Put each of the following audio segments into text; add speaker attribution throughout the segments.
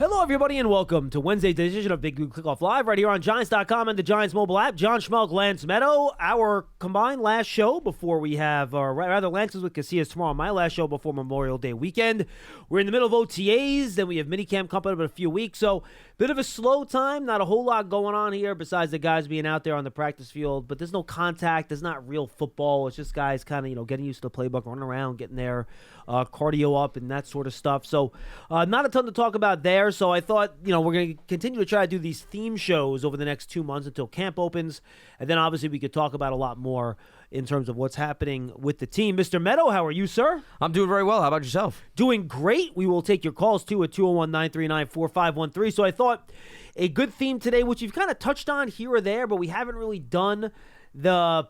Speaker 1: Hello, everybody, and welcome to Wednesday's edition of Big Blue Kickoff Live right here on Giants.com and the Giants mobile app. John Schmeelk, Lance Medow, our combined last show before we have, or rather, Lance's with Casillas tomorrow, my last show before Memorial Day weekend. We're in the middle of OTAs, then we have minicamp coming up in a few weeks, so bit of a slow time, not a whole lot going on here besides the guys being out there on the practice field, but there's no contact, there's not real football, it's just guys kind of, getting used to the playbook, running around, getting their cardio up and that sort of stuff, so not a ton to talk about there. So I thought, we're going to continue to try to do these theme shows over the next 2 months until camp opens. And then obviously we could talk about a lot more in terms of what's happening with the team. Mr. Medow, how are you, sir?
Speaker 2: I'm doing very well. How about yourself?
Speaker 1: Doing great. We will take your calls, too, at 201-939-4513. So I thought a good theme today, which you've kind of touched on here or there, but we haven't really done the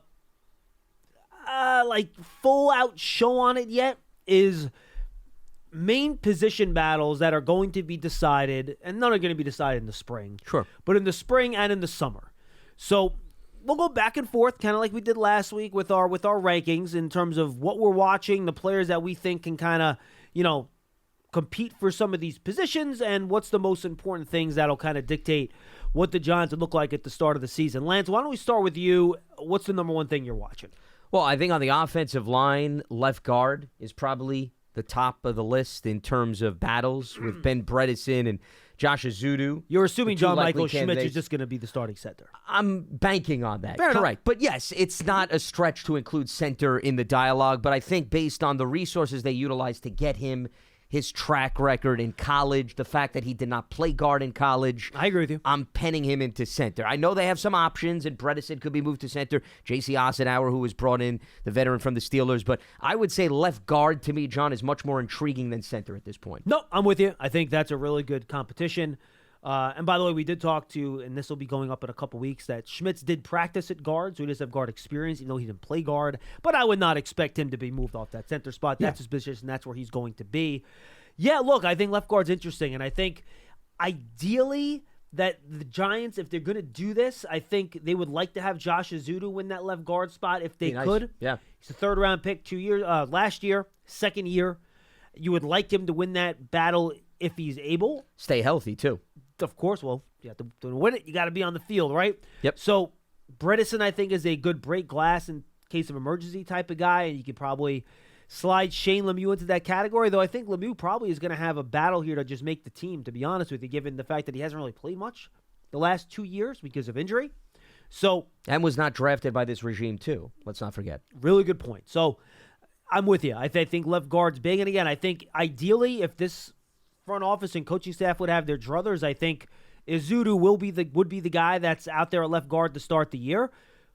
Speaker 1: full-out show on it yet, is main position battles that are going to be decided, and none are going to be decided in the spring.
Speaker 2: Sure.
Speaker 1: But in the spring and in the summer. So we'll go back and forth, kind of like we did last week with our rankings in terms of what we're watching, the players that we think can kind of, compete for some of these positions, and what's the most important things that'll kind of dictate what the Giants would look like at the start of the season. Lance, why don't we start with you? What's the number one thing you're watching?
Speaker 2: Well, I think on the offensive line, left guard is probably the top of the list in terms of battles with Ben Bredesen and Josh Ezeudu.
Speaker 1: You're assuming John Michael Schmitz
Speaker 2: candidates.
Speaker 1: is just going to be the starting center.
Speaker 2: I'm banking on that.
Speaker 1: Fair
Speaker 2: Correct.
Speaker 1: enough.
Speaker 2: But yes, it's not a stretch to include center in the dialogue, but I think based on the resources they utilized to get him, his track record in college, the fact that he did not play guard in college.
Speaker 1: I agree with you.
Speaker 2: I'm penning him into center. I know they have some options, and Bredesen could be moved to center. J.C. Ossenauer, who was brought in, the veteran from the Steelers. But I would say left guard, to me, John, is much more intriguing than center at this point.
Speaker 1: No, I'm with you. I think that's a really good competition. And by the way, we did talk to, and this will be going up in a couple weeks, that Schmitz did practice at guard, so he does have guard experience, even though he didn't play guard. But I would not expect him to be moved off that center spot. That's his position. That's where he's going to be. Yeah, look, I think left guard's interesting, and I think ideally that the Giants, if they're going to do this, I think they would like to have Josh Ezeudu win that left guard spot if they could.
Speaker 2: Yeah.
Speaker 1: He's a third-round pick last year, second year. You would like him to win that battle if he's able.
Speaker 2: Stay healthy, too.
Speaker 1: Of course, well, you have to win it, you got to be on the field, right?
Speaker 2: Yep.
Speaker 1: So Bredesen, I think, is a good break glass in case of emergency type of guy, and you could probably slide Shane Lemieux into that category, though I think Lemieux probably is going to have a battle here to just make the team, to be honest with you, given the fact that he hasn't really played much the last 2 years because of injury. So,
Speaker 2: and was not drafted by this regime, too. Let's not forget.
Speaker 1: Really good point. So I'm with you. I think left guard's big, and again, I think ideally if this front office and coaching staff would have their druthers, I think Ezeudu would be the guy that's out there at left guard to start the year.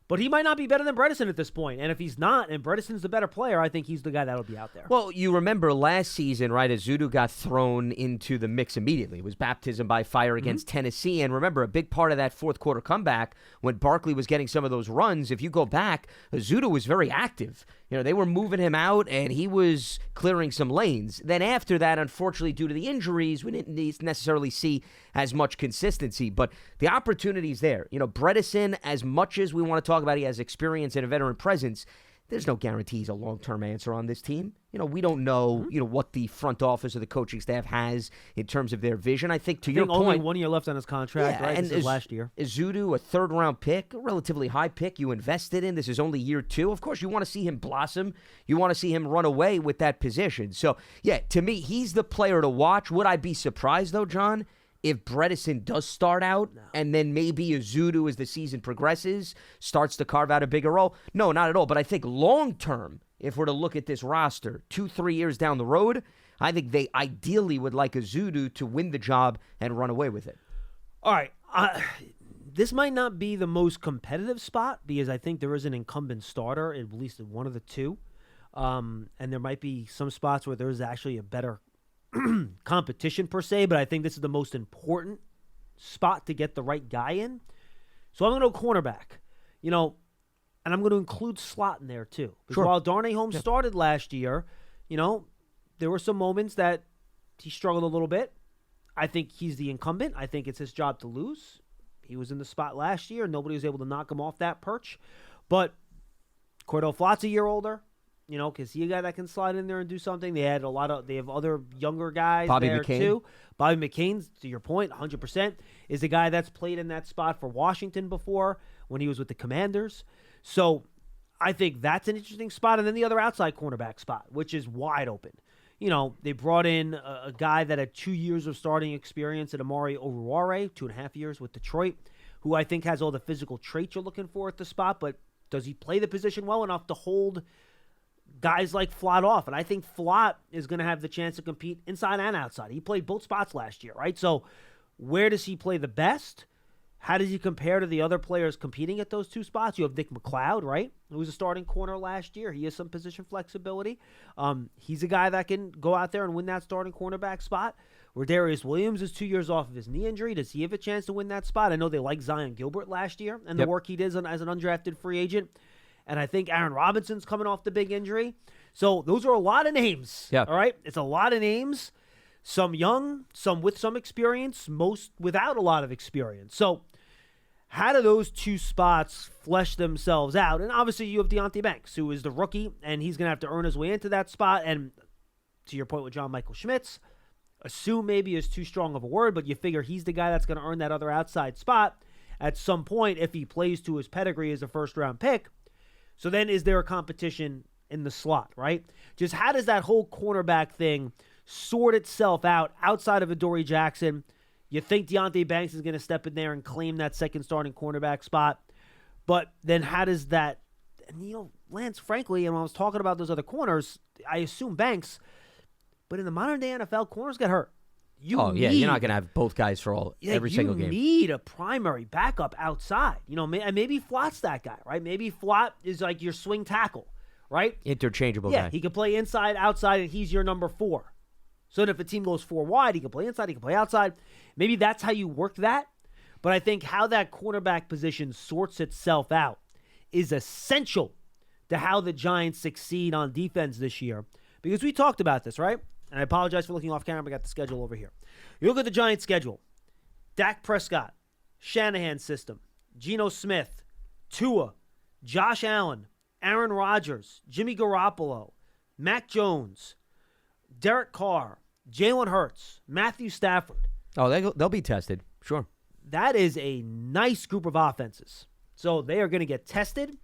Speaker 1: But he might not be better than Bredesen at this point. And if he's not, and Bredesen's the better player, I think he's the guy that'll be out there.
Speaker 2: Well, you remember last season, right, Ezeudu got thrown into the mix immediately. It was baptism by fire against Tennessee. And remember, a big part of that fourth quarter comeback, when Barkley was getting some of those runs, if you go back, Ezeudu was very active. They were moving him out, and he was clearing some lanes. Then after that, unfortunately, due to the injuries, we didn't necessarily see as much consistency. But the opportunity's there. Bredesen, as much as we want to talk about he has experience and a veteran presence, there's no guarantees a long-term answer on this team. We don't know, what the front office or the coaching staff has in terms of their vision. I think your point,
Speaker 1: only 1 year left on his contract, right?
Speaker 2: And
Speaker 1: this is last year.
Speaker 2: Ezeudu, a third-round pick, a relatively high pick you invested in. This is only year 2. Of course, you want to see him blossom. You want to see him run away with that position. So, yeah, to me, he's the player to watch. Would I be surprised, though, John, if Bredesen does start out and then maybe Ezeudu, as the season progresses, starts to carve out a bigger role? No, not at all. But I think long-term, if we're to look at this roster 2-3 years down the road, I think they ideally would like Ezeudu to win the job and run away with it.
Speaker 1: All right. This might not be the most competitive spot because I think there is an incumbent starter, at least in one of the two. And there might be some spots where there's actually a better competition per se, but I think this is the most important spot to get the right guy in. So I'm going to go cornerback, and I'm going to include slot in there too. Because while Darnay Holmes started last year, there were some moments that he struggled a little bit. I think he's the incumbent. I think it's his job to lose. He was in the spot last year. Nobody was able to knock him off that perch. But Cordell Flott's a year older. because he's a guy that can slide in there and do something. They have other younger guys
Speaker 2: Bobby
Speaker 1: there
Speaker 2: McCain.
Speaker 1: too. Bobby McCain, to your point, 100%, is a guy that's played in that spot for Washington before when he was with the Commanders. So I think that's an interesting spot. And then the other outside cornerback spot, which is wide open. They brought in a guy that had 2 years of starting experience at Amari Oruware, 2.5 years with Detroit, who I think has all the physical traits you're looking for at the spot, but does he play the position well enough to hold guys like Flott off? And I think Flott is going to have the chance to compete inside and outside. He played both spots last year, right? So where does he play the best? How does he compare to the other players competing at those two spots? You have Nick McLeod, right, who was a starting corner last year. He has some position flexibility. He's a guy that can go out there and win that starting cornerback spot. Darius Williams is 2 years off of his knee injury. Does he have a chance to win that spot? I know they liked Zion Gilbert last year and the work he did as an undrafted free agent. And I think Aaron Robinson's coming off the big injury. So those are a lot of names.
Speaker 2: Yeah.
Speaker 1: All right? It's a lot of names. Some young, some with some experience, most without a lot of experience. So how do those two spots flesh themselves out? And obviously you have Deonte Banks, who is the rookie, and he's going to have to earn his way into that spot. And to your point with John Michael Schmitz, assume maybe is too strong of a word, but you figure he's the guy that's going to earn that other outside spot at some point if he plays to his pedigree as a first-round pick. So then is there a competition in the slot, right? Just how does that whole cornerback thing sort itself out outside of Adoree Jackson? You think Deonte Banks is going to step in there and claim that second starting cornerback spot, but then how does that – and, Lance, frankly, and when I was talking about those other corners, I assume Banks – but in the modern-day NFL, corners get hurt. You're not
Speaker 2: going to have both guys for every single game.
Speaker 1: You need a primary backup outside. And maybe Flott's that guy, right? Maybe Flott is like your swing tackle, right?
Speaker 2: Interchangeable guy.
Speaker 1: Yeah, he can play inside, outside, and he's your number 4. So that if a team goes 4 wide, he can play inside, he can play outside. Maybe that's how you work that. But I think how that cornerback position sorts itself out is essential to how the Giants succeed on defense this year. Because we talked about this, right? And I apologize for looking off camera. I got the schedule over here. You look at the Giants' schedule. Dak Prescott, Shanahan system, Geno Smith, Tua, Josh Allen, Aaron Rodgers, Jimmy Garoppolo, Mac Jones, Derek Carr, Jalen Hurts, Matthew Stafford.
Speaker 2: Oh, they'll be tested. Sure.
Speaker 1: That is a nice group of offenses. So they are going to get tested.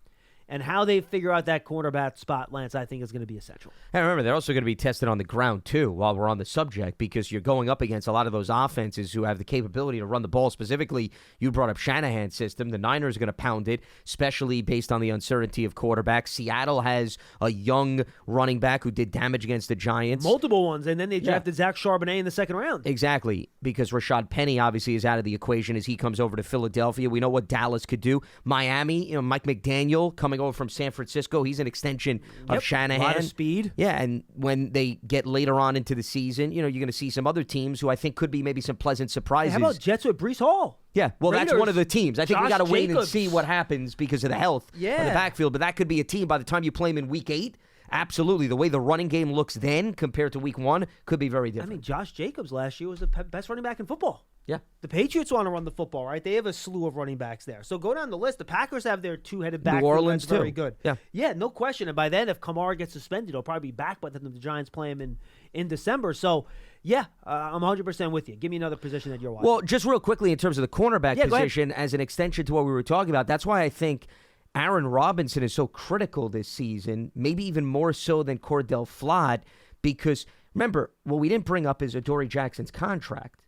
Speaker 1: And how they figure out that cornerback spot, Lance, I think is going to be essential.
Speaker 2: And remember, they're also going to be tested on the ground, too, while we're on the subject, because you're going up against a lot of those offenses who have the capability to run the ball. Specifically, you brought up Shanahan's system. The Niners are going to pound it, especially based on the uncertainty of quarterback. Seattle has a young running back who did damage against the Giants.
Speaker 1: Multiple ones, and then they drafted Zach Charbonnet in the second round.
Speaker 2: Exactly, because Rashad Penny obviously is out of the equation as he comes over to Philadelphia. We know what Dallas could do. Miami, Mike McDaniel coming over from San Francisco. He's an extension of Shanahan.
Speaker 1: A lot of speed.
Speaker 2: Yeah, and when they get later on into the season, you're going to see some other teams who I think could be maybe some pleasant surprises.
Speaker 1: Hey, how about Jets with Breece Hall?
Speaker 2: Yeah, well,
Speaker 1: Raiders,
Speaker 2: that's one of the teams. I think we got to wait and see what happens because of the health of the backfield, but that could be a team by the time you play them in Week 8. Absolutely. The way the running game looks then compared to Week 1 could be very different.
Speaker 1: I mean, Josh Jacobs last year was the best running back in football.
Speaker 2: Yeah.
Speaker 1: The Patriots want to run the football, right? They have a slew of running backs there. So go down the list. The Packers have their two-headed back.
Speaker 2: New Orleans,
Speaker 1: very
Speaker 2: too.
Speaker 1: good. Yeah, no question. And by then, if Kamara gets suspended, he'll probably be back by the time the Giants play him in December. So, yeah, I'm 100% with you. Give me another position that you're watching.
Speaker 2: Well, just real quickly in terms of the cornerback position as an extension to what we were talking about, that's why I think Aaron Robinson is so critical this season, maybe even more so than Cordell Flott, because, remember, what we didn't bring up is Adoree Jackson's contract.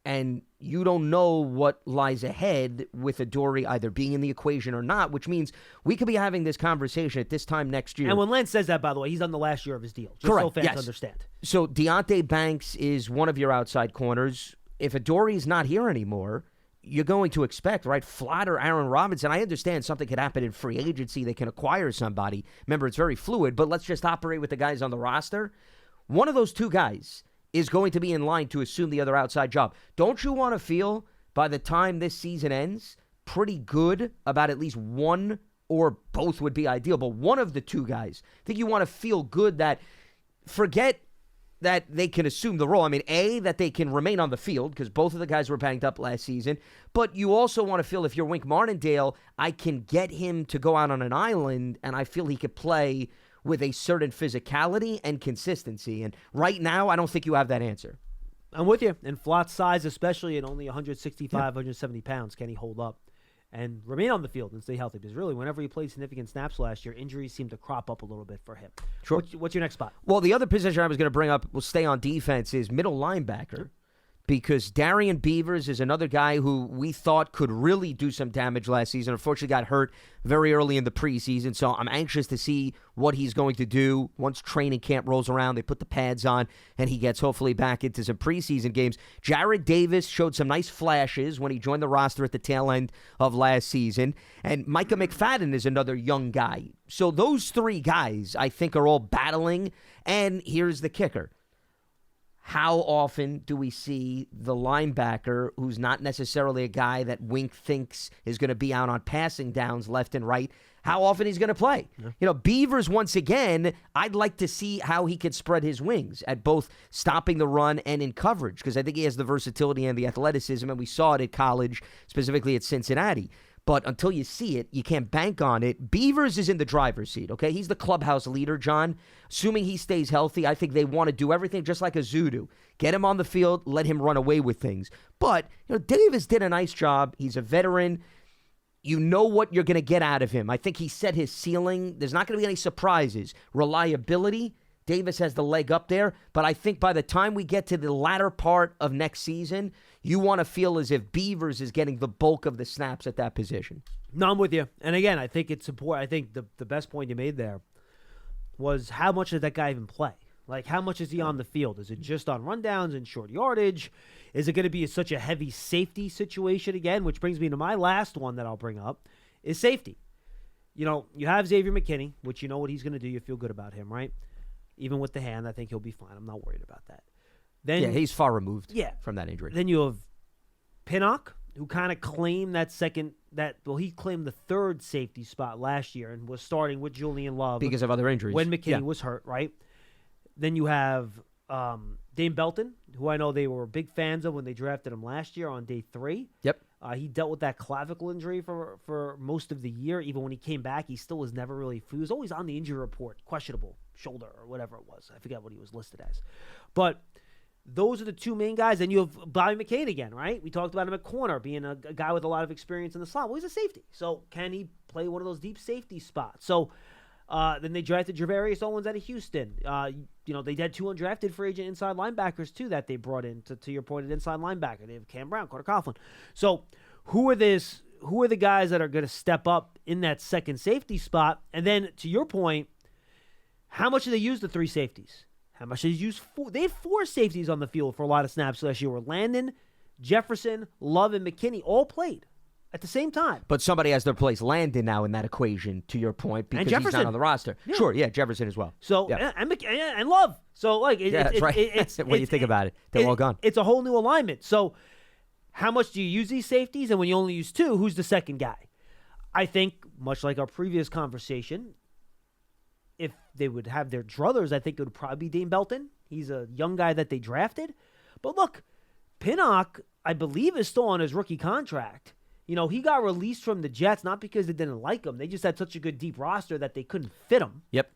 Speaker 2: And you don't know what lies ahead with Adoree either being in the equation or not, which means we could be having this conversation at this time next year.
Speaker 1: And when Lance says that, by the way, he's on the last year of his deal. Just
Speaker 2: Correct.
Speaker 1: So fans understand.
Speaker 2: So Deonte Banks is one of your outside corners. If Adoree's not here anymore, you're going to expect, right, Flott or Aaron Robinson. I understand something could happen in free agency. They can acquire somebody. Remember, it's very fluid, but let's just operate with the guys on the roster. One of those two guys is going to be in line to assume the other outside job. Don't you want to feel, by the time this season ends, pretty good about at least one, or both would be ideal, but one of the two guys? I think you want to feel good that, forget that they can assume the role. I mean, A, that they can remain on the field, because both of the guys were banged up last season, but you also want to feel, if you're Wink Martindale, I can get him to go out on an island, and I feel he could play with a certain physicality and consistency. And right now, I don't think you have that answer.
Speaker 1: I'm with you. And Flott's size, especially at only 165, 170 pounds, can he hold up and remain on the field and stay healthy? Because really, whenever he played significant snaps last year, injuries seemed to crop up a little bit for him.
Speaker 2: Sure.
Speaker 1: What's your next spot?
Speaker 2: Well, the other position I was going to bring up, we'll stay on defense, is middle linebacker. Because Darian Beavers is another guy who we thought could really do some damage last season. Unfortunately, got hurt very early in the preseason, so I'm anxious to see what he's going to do once training camp rolls around. They put the pads on, and he gets hopefully back into some preseason games. Jared Davis showed some nice flashes when he joined the roster at the tail end of last season, and Micah McFadden is another young guy. So those three guys, I think, are all battling, and here's the kicker. How often do we see the linebacker, who's not necessarily a guy that Wink thinks is going to be out on passing downs left and right, how often he's going to play? Yeah. Beavers, once again, I'd like to see how he could spread his wings at both stopping the run and in coverage, because I think he has the versatility and the athleticism, and we saw it at college, specifically at Cincinnati. But until you see it, you can't bank on it. Beavers is in the driver's seat, okay? He's the clubhouse leader, John. Assuming he stays healthy, I think they want to do everything just like a Zudu. Get him on the field, let him run away with things. But, Davis did a nice job. He's a veteran. You know what you're going to get out of him. I think he set his ceiling. There's not going to be any surprises. Reliability, Davis has the leg up there. But I think by the time we get to the latter part of next season, you want to feel as if Beavers is getting the bulk of the snaps at that position.
Speaker 1: No, I'm with you. And again, I think it's important. I think the best point you made there was how much did that guy even play? Like, how much is he on the field? Is it just on rundowns and short yardage? Is it going to be such a heavy safety situation again? Which brings me to my last one that I'll bring up, is safety. You have Xavier McKinney, which you know what he's going to do. You feel good about him, right? Even with the hand, I think he'll be fine. I'm not worried about that. Then,
Speaker 2: he's far removed from that injury.
Speaker 1: Then you have Pinnock, who kind of claimed he claimed the third safety spot last year and was starting with Julian Love.
Speaker 2: Because of other injuries.
Speaker 1: When McKinney was hurt, right? Then you have Dane Belton, who I know they were big fans of when they drafted him last year on day 3.
Speaker 2: Yep.
Speaker 1: He dealt with that clavicle injury for most of the year. Even when he came back, he still was never really – he was always on the injury report, questionable shoulder or whatever it was. I forget what he was listed as. But – those are the two main guys. Then you have Bobby McCain again, right? We talked about him at corner, being a guy with a lot of experience in the slot. Well, he's a safety. So can he play one of those deep safety spots? So then they drafted Javarius Owens out of Houston. They had 2 undrafted free agent inside linebackers, too, that they brought in, to your point, at inside linebacker. They have Cam Brown, Carter Coughlin. So who are the guys that are going to step up in that second safety spot? And then, to your point, how much do they use the 3 safeties? How much did they use 4? They had 4 safeties on the field for a lot of snaps last year. Where Landon, Jefferson, Love, and McKinney all played at the same time.
Speaker 2: But somebody has to replace Landon now in that equation, to your point, because he's not on the roster. Yeah. Sure, Jefferson as well.
Speaker 1: So and Love. So
Speaker 2: that's right. When you think about it, they're all gone.
Speaker 1: It's a whole new alignment. So how much do you use these safeties? And when you only use 2, who's the second guy? I think, much like our previous conversation, if they would have their druthers, I think it would probably be Dane Belton. He's a young guy that they drafted. But look, Pinnock, I believe, is still on his rookie contract. He got released from the Jets, not because they didn't like him. They just had such a good deep roster that they couldn't fit him.
Speaker 2: Yep.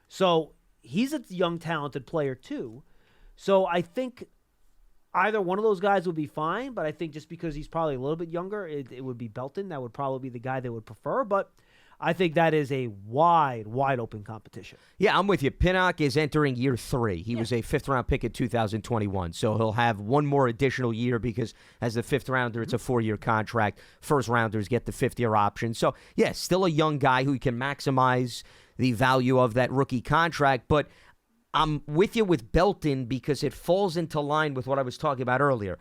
Speaker 1: So he's a young, talented player too. So I think either one of those guys would be fine, but I think just because he's probably a little bit younger, it would be Belton. That would probably be the guy they would prefer. But I think that is a wide open competition.
Speaker 2: Yeah, I'm with you. Pinnock is entering year 3. He was a 5th-round pick in 2021, so he'll have one more additional year because as the 5th-rounder, it's a 4-year contract. First-rounders get the 5th-year option. So, still a young guy who can maximize the value of that rookie contract, but I'm with you with Belton because it falls into line with what I was talking about earlier.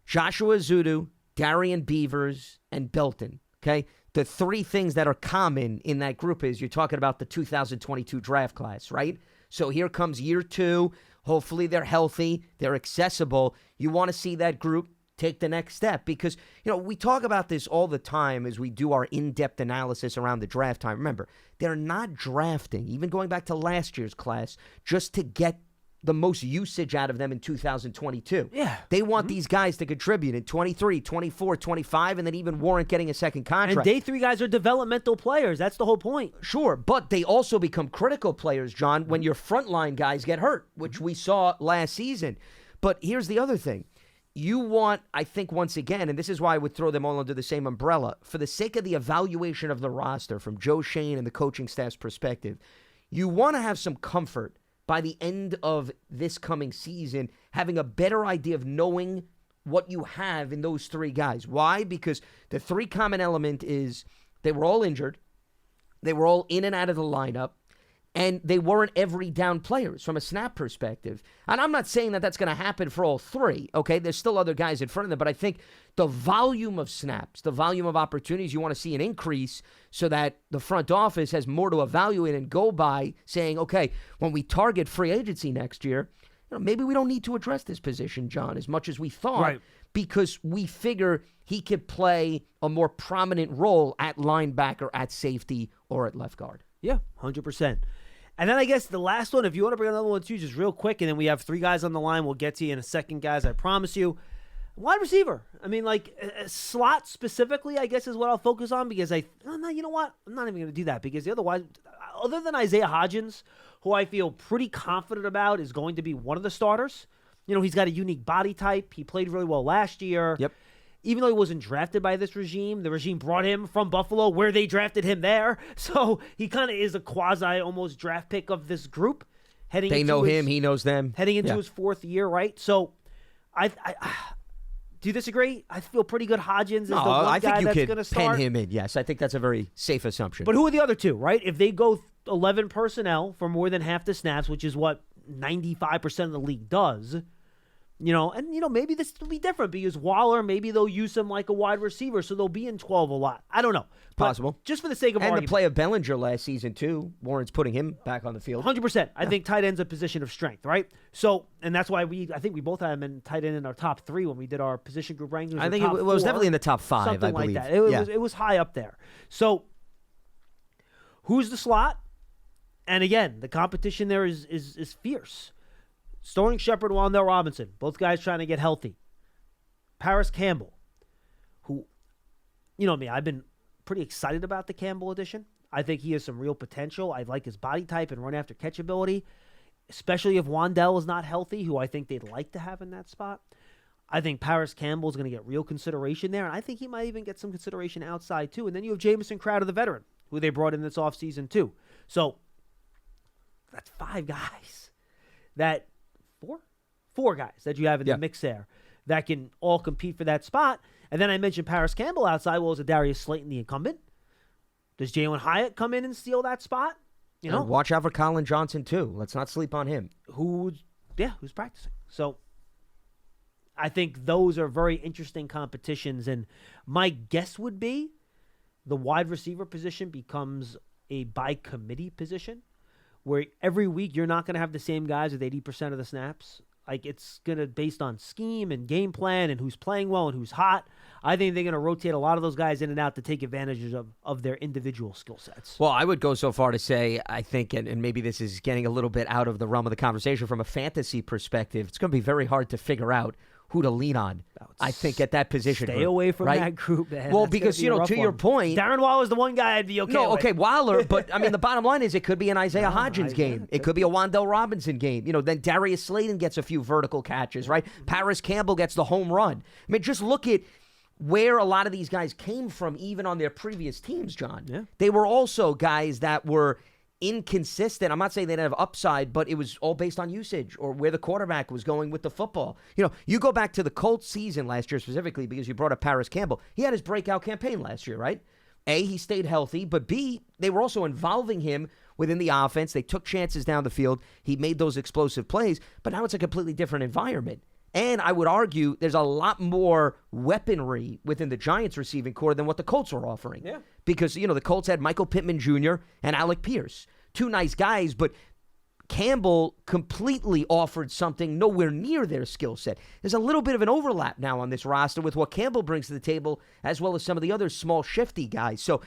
Speaker 2: Joshua Zudu, Darian Beavers, and Belton, okay? The 3 things that are common in that group is you're talking about the 2022 draft class, right? So here comes year 2. Hopefully they're healthy. They're accessible. You want to see that group take the next step because, we talk about this all the time as we do our in-depth analysis around the draft time. Remember, they're not drafting, even going back to last year's class, just to get the most usage out of them in 2022.
Speaker 1: Yeah.
Speaker 2: They want these guys to contribute in 23, 24, 25, and then even warrant getting a second contract.
Speaker 1: And day 3 guys are developmental players. That's the whole point.
Speaker 2: Sure, but they also become critical players, John, when your frontline guys get hurt, which we saw last season. But here's the other thing. You want, I think, once again, and this is why I would throw them all under the same umbrella, for the sake of the evaluation of the roster from Joe Shane and the coaching staff's perspective, you want to have some comfort by the end of this coming season, having a better idea of knowing what you have in those 3 guys. Why? Because the 3 common element is they were all injured, they were all in and out of the lineup, and they weren't every down players from a snap perspective. And I'm not saying that that's going to happen for all 3, okay? There's still other guys in front of them, but I think the volume of snaps, the volume of opportunities, you want to see an increase so that the front office has more to evaluate and go by, saying, okay, when we target free agency next year, maybe we don't need to address this position, John, as much as we thought,
Speaker 1: Right.
Speaker 2: because we figure he could play a more prominent role at linebacker, at safety, or at left guard.
Speaker 1: Yeah, 100%. And then I guess the last one, if you want to bring another one too, just real quick, and then we have 3 guys on the line. We'll get to you in a second, guys, I promise you. Wide receiver. I mean, like, slot specifically, I guess, is what I'll focus on, because no, you know what? I'm not even going to do that, because the other than Isaiah Hodgins, who I feel pretty confident about is going to be one of the starters. He's got a unique body type. He played really well last year.
Speaker 2: Yep.
Speaker 1: Even though he wasn't drafted by this regime, the regime brought him from Buffalo, where they drafted him there. So he kind of is a quasi-almost draft pick of this group.
Speaker 2: They know him, he knows them.
Speaker 1: Heading into his 4th year, right? So I do you disagree? I feel pretty good Hodgins is the one
Speaker 2: I
Speaker 1: guy
Speaker 2: think
Speaker 1: that's
Speaker 2: you
Speaker 1: going to
Speaker 2: could
Speaker 1: start.
Speaker 2: pen him in, yes. I think that's a very safe assumption.
Speaker 1: But who are the other 2, right? If they go 11 personnel for more than half the snaps, which is what 95% of the league does, maybe this will be different, because Waller, maybe they'll use him like a wide receiver, so they'll be in 12 a lot. I don't know. But
Speaker 2: possible.
Speaker 1: just for the sake of
Speaker 2: and
Speaker 1: argument.
Speaker 2: the play of Bellinger last season, too. Warren's putting him back on the field.
Speaker 1: 100%. I think tight end's a position of strength, right? So, and that's why I think we both had him in tight end in our top 3 when we did our position group rankings.
Speaker 2: I think it was definitely in the top 5,
Speaker 1: something
Speaker 2: I believe.
Speaker 1: like that. It was high up there. So, who's the slot? And again, the competition there is fierce. Sterling Shepard, Wan'Dale Robinson, both guys trying to get healthy. Paris Campbell, who, you know me, I've been pretty excited about the Campbell addition. I think he has some real potential. I like his body type and run after catch ability, especially if Wan'Dale is not healthy, who I think they'd like to have in that spot. I think Paris Campbell is going to get real consideration there, and I think he might even get some consideration outside too. And then you have Jamison Crowder, the veteran, who they brought in this offseason too. So that's 5 guys that four guys that you have in the mix there that can all compete for that spot. And then I mentioned Paris Campbell outside. Well, is Darius Slayton the incumbent? Does Jalen Hyatt come in and steal that spot?
Speaker 2: And watch out for Colin Johnson too. Let's not sleep on him.
Speaker 1: Who's practicing. So I think those are very interesting competitions. And my guess would be the wide receiver position becomes a by committee position, where every week you're not going to have the same guys with 80% of the snaps. Like, it's going to based on scheme and game plan and who's playing well and who's hot. I think they're going to rotate a lot of those guys in and out to take advantage of their individual skill sets.
Speaker 2: Well, I would go so far to say, I think, and maybe this is getting a little bit out of the realm of the conversation from a fantasy perspective, it's going to be very hard to figure out who to lean on, I think, at that position.
Speaker 1: Stay away from that group, man.
Speaker 2: Well,
Speaker 1: That's
Speaker 2: because,
Speaker 1: to
Speaker 2: your point.
Speaker 1: Darren Waller's the one guy I'd be okay with.
Speaker 2: Okay, Waller, but, I mean, the bottom line is it could be an Isaiah Hodgins game. It could be a Wan'Dale Robinson game. Then Darius Slayton gets a few vertical catches, right? Paris Campbell gets the home run. I mean, just look at where a lot of these guys came from, even on their previous teams, John.
Speaker 1: Yeah.
Speaker 2: They were also guys that were inconsistent. I'm not saying they didn't have upside, but it was all based on usage or where the quarterback was going with the football. You go back to the Colts season last year specifically, because you brought up Paris Campbell. He had his breakout campaign last year, right? A, he stayed healthy, but B, they were also involving him within the offense. They took chances down the field. He made those explosive plays, but now it's a completely different environment. And I would argue there's a lot more weaponry within the Giants receiving core than what the Colts were offering. Yeah. Because, the Colts had Michael Pittman Jr. and Alec Pierce. Two nice guys, but Campbell completely offered something nowhere near their skill set. There's a little bit of an overlap now on this roster with what Campbell brings to the table, as well as some of the other small, shifty guys. So,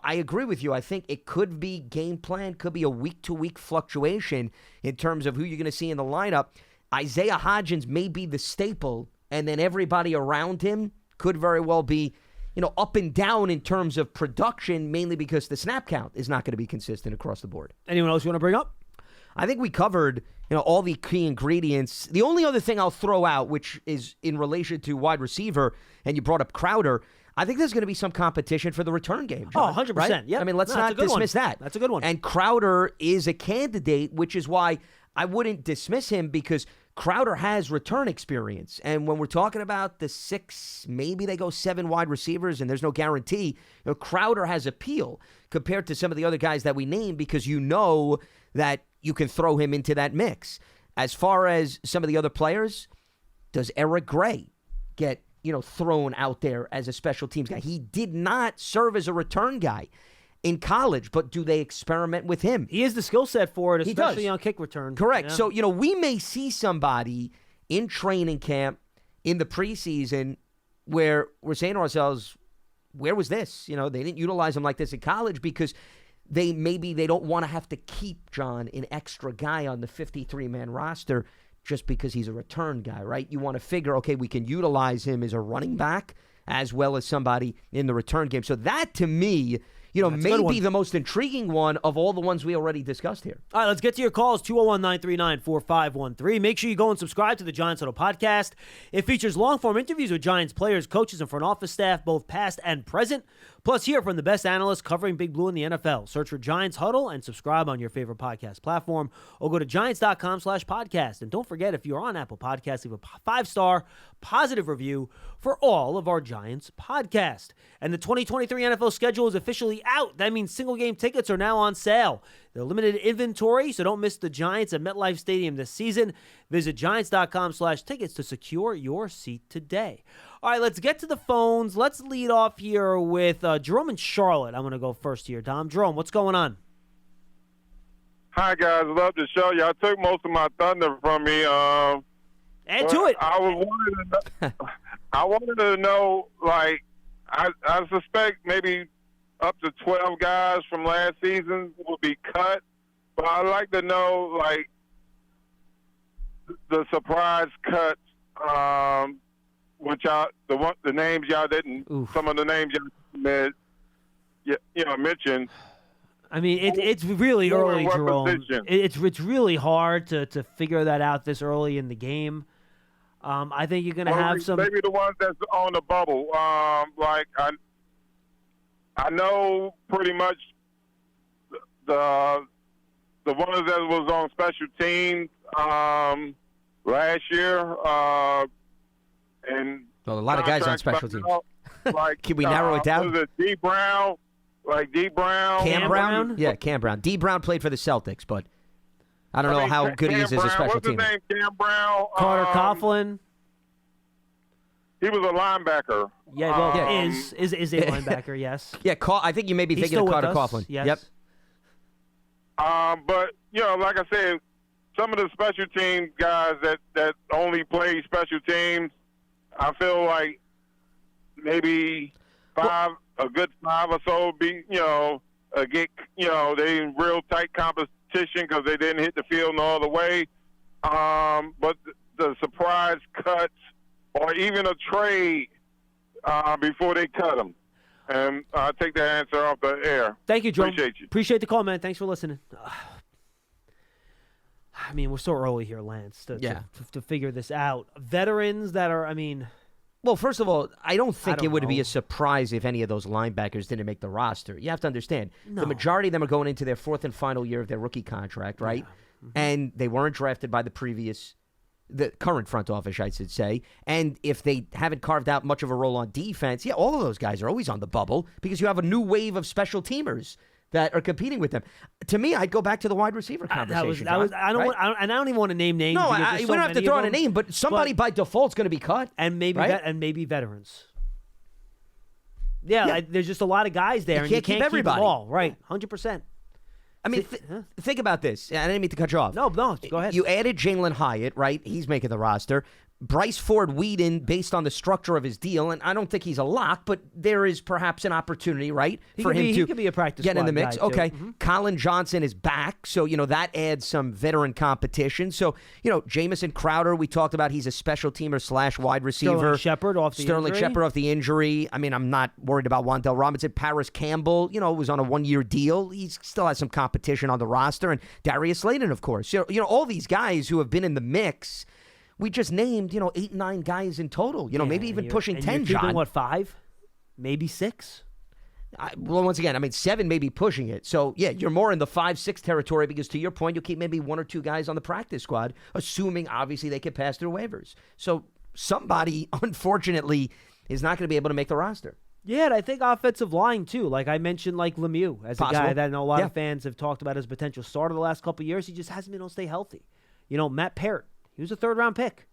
Speaker 2: I agree with you. I think it could be game plan, could be a week-to-week fluctuation in terms of who you're going to see in the lineup. Isaiah Hodgins may be the staple, and then everybody around him could very well be, up and down in terms of production, mainly because the snap count is not going to be consistent across the board.
Speaker 1: Anyone else you want to bring up?
Speaker 2: I think we covered, all the key ingredients. The only other thing I'll throw out, which is in relation to wide receiver, and you brought up Crowder, I think there's going to be some competition for the return game, John,
Speaker 1: 100%.
Speaker 2: Right?
Speaker 1: Yeah.
Speaker 2: I mean, let's not dismiss that.
Speaker 1: That's a good one.
Speaker 2: And Crowder is a candidate, which is why I wouldn't dismiss him, because Crowder has return experience. And when we're talking about the 6, maybe they go 7 wide receivers, and there's no guarantee, Crowder has appeal compared to some of the other guys that we named, because that you can throw him into that mix. As far as some of the other players, does Eric Gray get thrown out there as a special teams guy? He did not serve as a return guy in college, but do they experiment with him?
Speaker 1: He is the skill set for it,
Speaker 2: He
Speaker 1: especially
Speaker 2: does.
Speaker 1: on kick return.
Speaker 2: Correct.
Speaker 1: Yeah.
Speaker 2: So, we may see somebody in training camp in the preseason where we're saying to ourselves, where was this? They didn't utilize him like this in college because they don't want to have to keep, John, an extra guy on the 53-man roster just because he's a return guy, right? You want to figure, okay, we can utilize him as a running back as well as somebody in the return game. So that, to me, may be the most intriguing one of all the ones we already discussed here.
Speaker 1: All right, let's get to your calls, 201-939-4513. Make sure you go and subscribe to the Giants Huddle podcast. It features long-form interviews with Giants players, coaches, and front office staff, both past and present. Plus, hear from the best analysts covering Big Blue in the NFL. Search for Giants Huddle and subscribe on your favorite podcast platform, or go to giants.com/podcast. And don't forget, if you're on Apple Podcasts, leave a 5-star positive review for all of our Giants podcasts. And the 2023 NFL schedule is officially out. That means single-game tickets are now on sale. They're limited inventory, so don't miss the Giants at MetLife Stadium this season. Visit giants.com/tickets to secure your seat today. All right, let's get to the phones. Let's lead off here with Jerome and Charlotte. I'm going to go first here. Dom, Jerome, what's going on?
Speaker 3: Hi, guys. Love the show. Y'all took most of my thunder from me.
Speaker 1: Add to it.
Speaker 3: I wanted to know, like, I suspect maybe up to 12 guys from last season will be cut, but I'd like to know, like, the surprise cuts, the names y'all didn't, some of the names y'all mentioned.
Speaker 1: I mean, it's really early, Jerome.
Speaker 3: Position?
Speaker 1: It's really hard to figure that out this early in the game. I think you're going to have some.
Speaker 3: Maybe the ones that's on the bubble. Like I know pretty much the ones that was on special teams last year, and
Speaker 2: a lot of guys on special teams.
Speaker 3: Like,
Speaker 2: can we narrow it down?
Speaker 3: Was it D Brown? Like D Brown?
Speaker 2: Cam Brown? Yeah, Cam Brown. D Brown played for the Celtics, but I don't know how good he is as a special teamer.
Speaker 3: What's his name? Cam Brown.
Speaker 1: Carter Coughlin.
Speaker 3: He was a linebacker.
Speaker 1: Yeah, well, is a linebacker, yes.
Speaker 2: Yeah, I think you may be thinking of Carter Coughlin.
Speaker 1: Yes.
Speaker 2: Yep.
Speaker 3: But, like I said, some of the special team guys that only play special teams, I feel like maybe a good 5 or so be, they in real tight competition because they didn't hit the field no other way. But the surprise cuts or even a trade before they cut them. And I'll take that answer off the air.
Speaker 1: Thank you, Joe.
Speaker 3: Appreciate you.
Speaker 1: Appreciate the call, man. Thanks for listening. I mean, we're so early here, Lance, to figure this out. Veterans that are,
Speaker 2: Well, first of all, I don't think it would
Speaker 1: know.
Speaker 2: be a surprise if any of those linebackers didn't make the roster. You have to understand,
Speaker 1: No.
Speaker 2: the majority of them are going into their 4th and final year of their rookie contract, right?
Speaker 1: Yeah. Mm-hmm.
Speaker 2: And they weren't drafted by the current front office, I should say. And if they haven't carved out much of a role on defense, all of those guys are always on the bubble because you have a new wave of special teamers that are competing with them. To me, I'd go back to the wide receiver conversation.
Speaker 1: I don't even want to name names.
Speaker 2: No,
Speaker 1: because
Speaker 2: we
Speaker 1: there's
Speaker 2: don't
Speaker 1: so
Speaker 2: have to
Speaker 1: many
Speaker 2: throw
Speaker 1: of
Speaker 2: out a
Speaker 1: them.
Speaker 2: name, but somebody by default is going to be cut.
Speaker 1: And maybe
Speaker 2: right?
Speaker 1: maybe veterans. Yeah, there's just a lot of guys there, and you
Speaker 2: can't keep
Speaker 1: can't
Speaker 2: everybody.
Speaker 1: keep them all. Right, 100%.
Speaker 2: I mean, think about this. I didn't mean to cut you off.
Speaker 1: No, go ahead.
Speaker 2: You added Jalen Hyatt, right? He's making the roster. Bryce Ford Whedon, based on the structure of his deal, and I don't think he's a lock, but there is perhaps an opportunity, right, for him
Speaker 1: he could be a practice
Speaker 2: get in the mix.
Speaker 1: guy,
Speaker 2: Okay,
Speaker 1: too.
Speaker 2: Colin Johnson is back, so that adds some veteran competition. So Jamison Crowder, we talked about, he's a special teamer / wide receiver.
Speaker 1: Sterling Shepard off the
Speaker 2: injury. I mean, I'm not worried about Wan'Dale Robinson. Paris Campbell, was on a 1-year deal. He still has some competition on the roster, and Darius Slayton, of course. All these guys who have been in the mix. We just named, 8, 9 guys in total. Maybe even pushing 10,
Speaker 1: you're
Speaker 2: John.
Speaker 1: What, 5? Maybe 6?
Speaker 2: Well, once again, 7 may be pushing it. So, yeah, you're more in the 5, 6 territory because, to your point, you'll keep maybe 1 or 2 guys on the practice squad, assuming, obviously, they can pass through waivers. So, somebody, unfortunately, is not going to be able to make the roster.
Speaker 1: Yeah, and I think offensive line, too. Like I mentioned, Lemieux as a guy that I know a lot of fans have talked about as potential starter the last couple of years. He just hasn't been able to stay healthy. Matt Parrott. He was a 3rd-round pick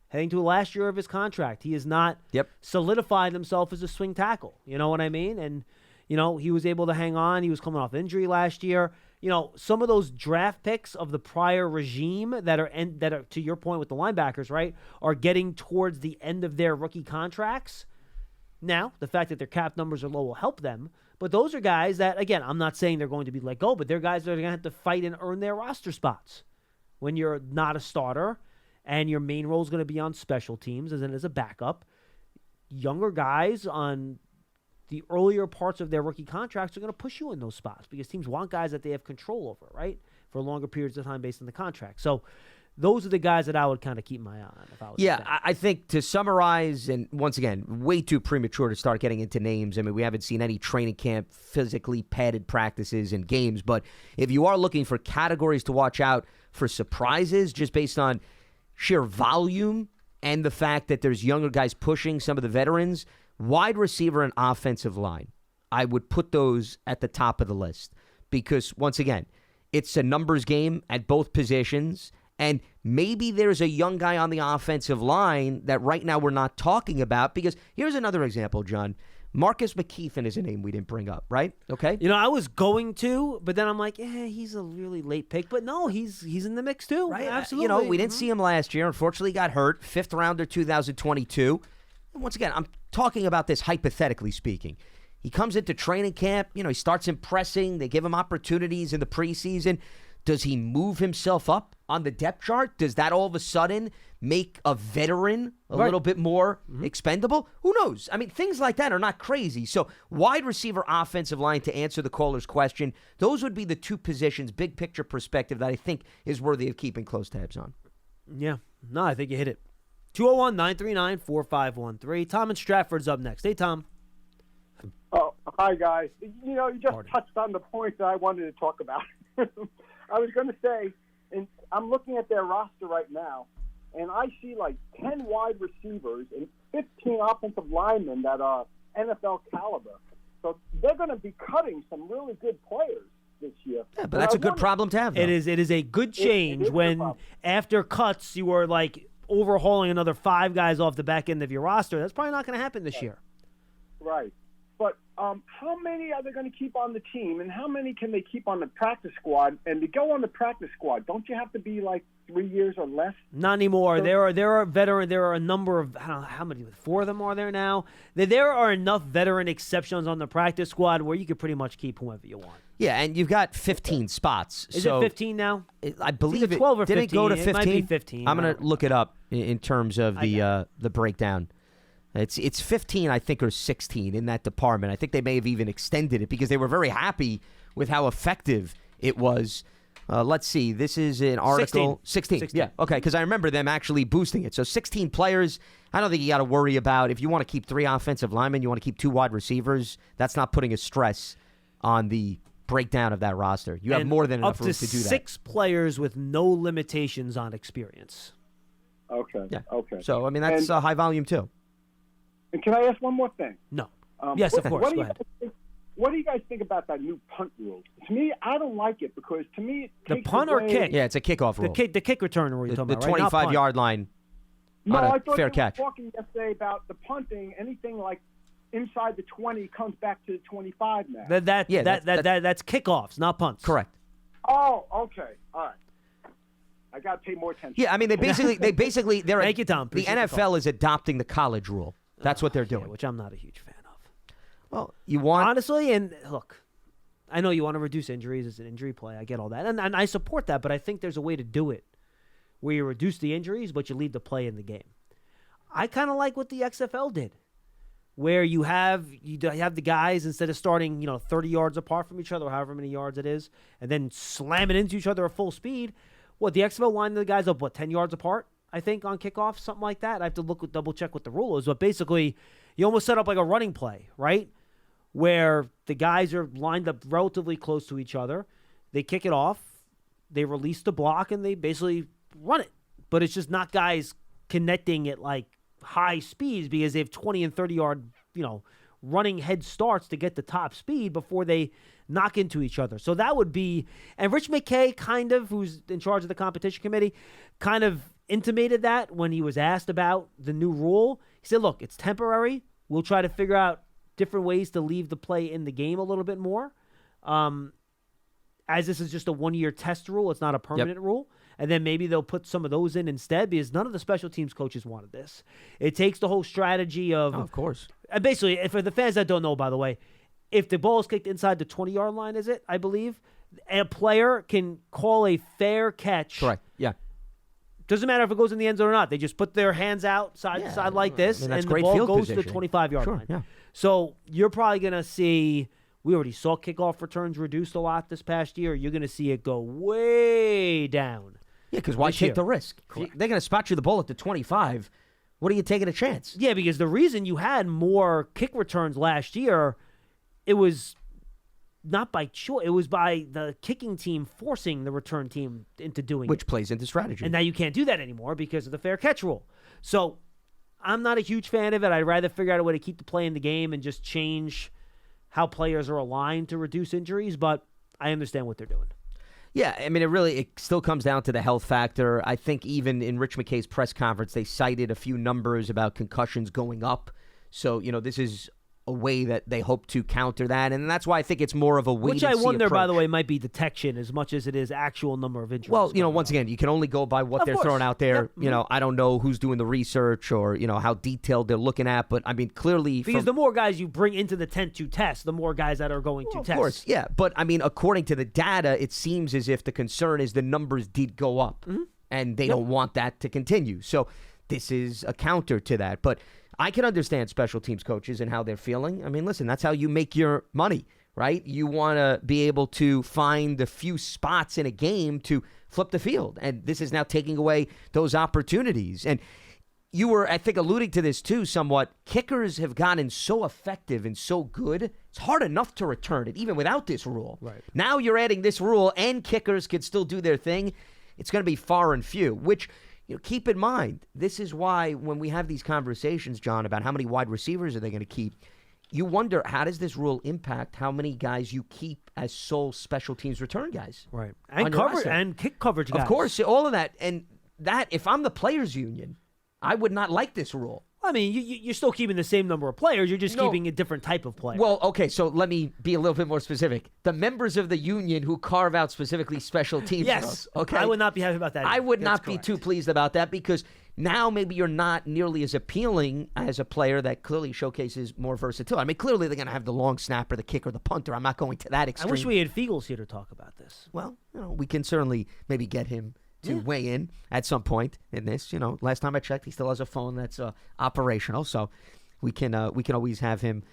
Speaker 1: heading to the last year of his contract. He has not solidified himself as a swing tackle. You know what I mean? And, he was able to hang on. He was coming off injury last year. Some of those draft picks of the prior regime that are, to your point with the linebackers, right, are getting towards the end of their rookie contracts. Now, the fact that their cap numbers are low will help them. But those are guys that, again, I'm not saying they're going to be let go, but they're guys that are going to have to fight and earn their roster spots. When you're not a starter and your main role is going to be on special teams as a backup, younger guys on the earlier parts of their rookie contracts are going to push you in those spots because teams want guys that they have control over, right, for longer periods of time based on the contract. So those are the guys that I would kind of keep my eye on if I was
Speaker 2: I think to summarize, and once again, way too premature to start getting into names. I mean, we haven't seen any training camp, physically padded practices and games. But if you are looking for categories to watch out for surprises, just based on sheer volume and the fact that there's younger guys pushing some of the veterans, wide receiver and offensive line, I would put those at the top of the list. Because, once again, it's a numbers game at both positions. And maybe there's a young guy on the offensive line that right now we're not talking about. Because here's another example, John. Marcus McKeithen is a name we didn't bring up, right? Okay.
Speaker 1: I was going to, but then I'm like, he's a really late pick. But no, he's in the mix too.
Speaker 2: Right.
Speaker 1: Absolutely.
Speaker 2: We didn't see him last year. Unfortunately, he got hurt. 5th rounder 2022. And once again, I'm talking about this hypothetically speaking. He comes into training camp. He starts impressing. They give him opportunities in the preseason. Does he move himself up on the depth chart? Does that all of a sudden make a veteran a little bit more expendable? Who knows? I mean, things like that are not crazy. So wide receiver, offensive line, to answer the caller's question, those would be the 2 positions, big picture perspective, that I think is worthy of keeping close tabs on.
Speaker 1: Yeah. No, I think you hit it. 201-939-4513. Tom in Stratford's up next. Hey, Tom.
Speaker 4: Oh, hi, guys. You just touched on the point that I wanted to talk about. I was going to say, and I'm looking at their roster right now, and I see like 10 wide receivers and 15 offensive linemen that are NFL caliber. So they're going to be cutting some really good players this year.
Speaker 2: Yeah, but that's a good problem to have, though.
Speaker 1: It is a good change when after cuts you are like overhauling another 5 guys off the back end of your roster. That's probably not going to happen this year.
Speaker 4: Right. But how many are they going to keep on the team, and how many can they keep on the practice squad? And to go on the practice squad, don't you have to be like 3 years or less?
Speaker 1: Not anymore. There are veteran. There are a number of how many? 4 of them are there now. There are enough veteran exceptions on the practice squad where you could pretty much keep whoever you want.
Speaker 2: Yeah, and you've got 15 spots.
Speaker 1: Is it 15 now?
Speaker 2: I believe
Speaker 1: it's 12 or 15.
Speaker 2: Did it go to 15?
Speaker 1: It might be 15.
Speaker 2: I'm going to look it up in terms of the breakdown. It's 15, I think, or 16 in that department. I think they may have even extended it because they were very happy with how effective it was. Let's see. This is an article. 16. Yeah, okay, because I remember them actually boosting it. So 16 players. I don't think you got to worry about if you want to keep 3 offensive linemen, you want to keep 2 wide receivers. That's not putting a stress on the breakdown of that roster. You have more than enough room to do that.
Speaker 1: Up to 6 players with no limitations on experience.
Speaker 4: Okay.
Speaker 2: Yeah.
Speaker 4: Okay.
Speaker 2: So, I mean, that's high volume, too.
Speaker 4: And can I ask one more thing?
Speaker 1: No. Yes, of course. Go ahead.
Speaker 4: What do you guys think about that new punt rule? To me, I don't like it because to me,
Speaker 1: the punt or kick?
Speaker 2: Yeah, it's a kickoff rule.
Speaker 1: The kick return rule you're talking about, right?
Speaker 2: The 25-yard line.
Speaker 4: No, I thought
Speaker 2: fair
Speaker 4: they
Speaker 2: catch.
Speaker 4: were talking yesterday about the punting. Anything like inside the 20 comes back to the 25 now.
Speaker 1: That's kickoffs, not punts.
Speaker 2: Correct.
Speaker 4: Oh, okay. All right. I got to pay more attention.
Speaker 2: Yeah, I mean, they're
Speaker 1: Thank you, Tom.
Speaker 2: The
Speaker 1: Appreciate the call.
Speaker 2: NFL is adopting the college rule. That's what they're doing.
Speaker 1: Yeah, which I'm not a huge fan of.
Speaker 2: Well, you want
Speaker 1: Honestly, and look, I know you want to reduce injuries as an injury play. I get all that. And I support that, but I think there's a way to do it where you reduce the injuries, but you leave the play in the game. I kind of like what the XFL did, where you have the guys, instead of starting 30 yards apart from each other, or however many yards it is, and then slamming into each other at full speed. The XFL lined the guys up, 10 yards apart, I think, on kickoff, something like that. I have to double check what the rule is, but basically, you almost set up like a running play, right? Where the guys are lined up relatively close to each other. They kick it off, they release the block, and they basically run it. But it's just not guys connecting at like high speeds because they have 20 and 30 yard, running head starts to get the top speed before they knock into each other. So that would be, and Rich McKay who's in charge of the competition committee, kind of intimated that when he was asked about the new rule. He said, look, it's temporary. We'll try to figure out different ways to leave the play in the game a little bit more. As this is just a 1-year test rule, it's not a permanent rule. And then maybe they'll put some of those in instead, because none of the special teams coaches wanted this. It takes the whole strategy of...
Speaker 2: Oh, of course.
Speaker 1: And basically, for the fans that don't know, by the way, if the ball is kicked inside the 20-yard line, is it, I believe, a player can call a fair catch.
Speaker 2: Correct, yeah.
Speaker 1: Doesn't matter if it goes in the end zone or not. They just put their hands out side to side like this,
Speaker 2: and
Speaker 1: the ball goes to the 25-yard line.
Speaker 2: Yeah.
Speaker 1: So you're probably going to see... We already saw kickoff returns reduced a lot this past year. You're going to see it go way down.
Speaker 2: Yeah, because why take the risk? They're going to spot you the ball at the 25. What are you taking a chance?
Speaker 1: Yeah, because the reason you had more kick returns last year, it was not by choice. It was by the kicking team forcing the return team into doing it.
Speaker 2: Which plays into strategy.
Speaker 1: And now you can't do that anymore because of the fair catch rule. So I'm not a huge fan of it. I'd rather figure out a way to keep the play in the game and just change how players are aligned to reduce injuries, but I understand what they're doing.
Speaker 2: Yeah, I mean, it still comes down to the health factor. I think even in Rich McKay's press conference, they cited a few numbers about concussions going up. So, this is a way that they hope to counter that, and that's why I think it's more of a wait-and-see
Speaker 1: approach. Which I wonder,
Speaker 2: approach.
Speaker 1: by the way, might be detection as much as it is actual number of injuries.
Speaker 2: Well, once again, you can only go by what they're throwing out there.
Speaker 1: Yep.
Speaker 2: I don't know who's doing the research or, how detailed they're looking at, but, I mean, clearly...
Speaker 1: Because the more guys you bring into the tent to test, the more guys that are going to test.
Speaker 2: Of course, yeah. But, I mean, according to the data, it seems as if the concern is the numbers did go up, and they don't want that to continue. So this is a counter to that. But I can understand special teams coaches and how they're feeling. I mean, listen, that's how you make your money, right? You want to be able to find a few spots in a game to flip the field. And this is now taking away those opportunities. And you were, I think, alluding to this too somewhat. Kickers have gotten so effective and so good, it's hard enough to return it, even without this rule.
Speaker 1: Right.
Speaker 2: Now you're adding this rule, and kickers can still do their thing. It's going to be far and few, which... keep in mind, this is why when we have these conversations, John, about how many wide receivers are they going to keep, you wonder, how does this rule impact how many guys you keep as sole special teams return guys?
Speaker 1: Right. And coverage and kick coverage guys.
Speaker 2: Of course, all of that. And that, if I'm the players union, I would not like this rule.
Speaker 1: I mean, you're still keeping the same number of players. You're just keeping a different type of player.
Speaker 2: Well, okay, so let me be a little bit more specific. The members of the union who carve out specifically special teams.
Speaker 1: Yes.
Speaker 2: Okay.
Speaker 1: I would not be happy about that.
Speaker 2: I would
Speaker 1: That's
Speaker 2: not
Speaker 1: correct.
Speaker 2: be too pleased about that, because now maybe you're not nearly as appealing as a player that clearly showcases more versatility. I mean, clearly they're going to have the long snapper, the kicker, the punter. I'm not going to that extreme.
Speaker 1: I wish we had Fiegels here to talk about this.
Speaker 2: Well, we can certainly maybe get him to weigh in at some point in this. Last time I checked, he still has a phone that's operational, so we can always have him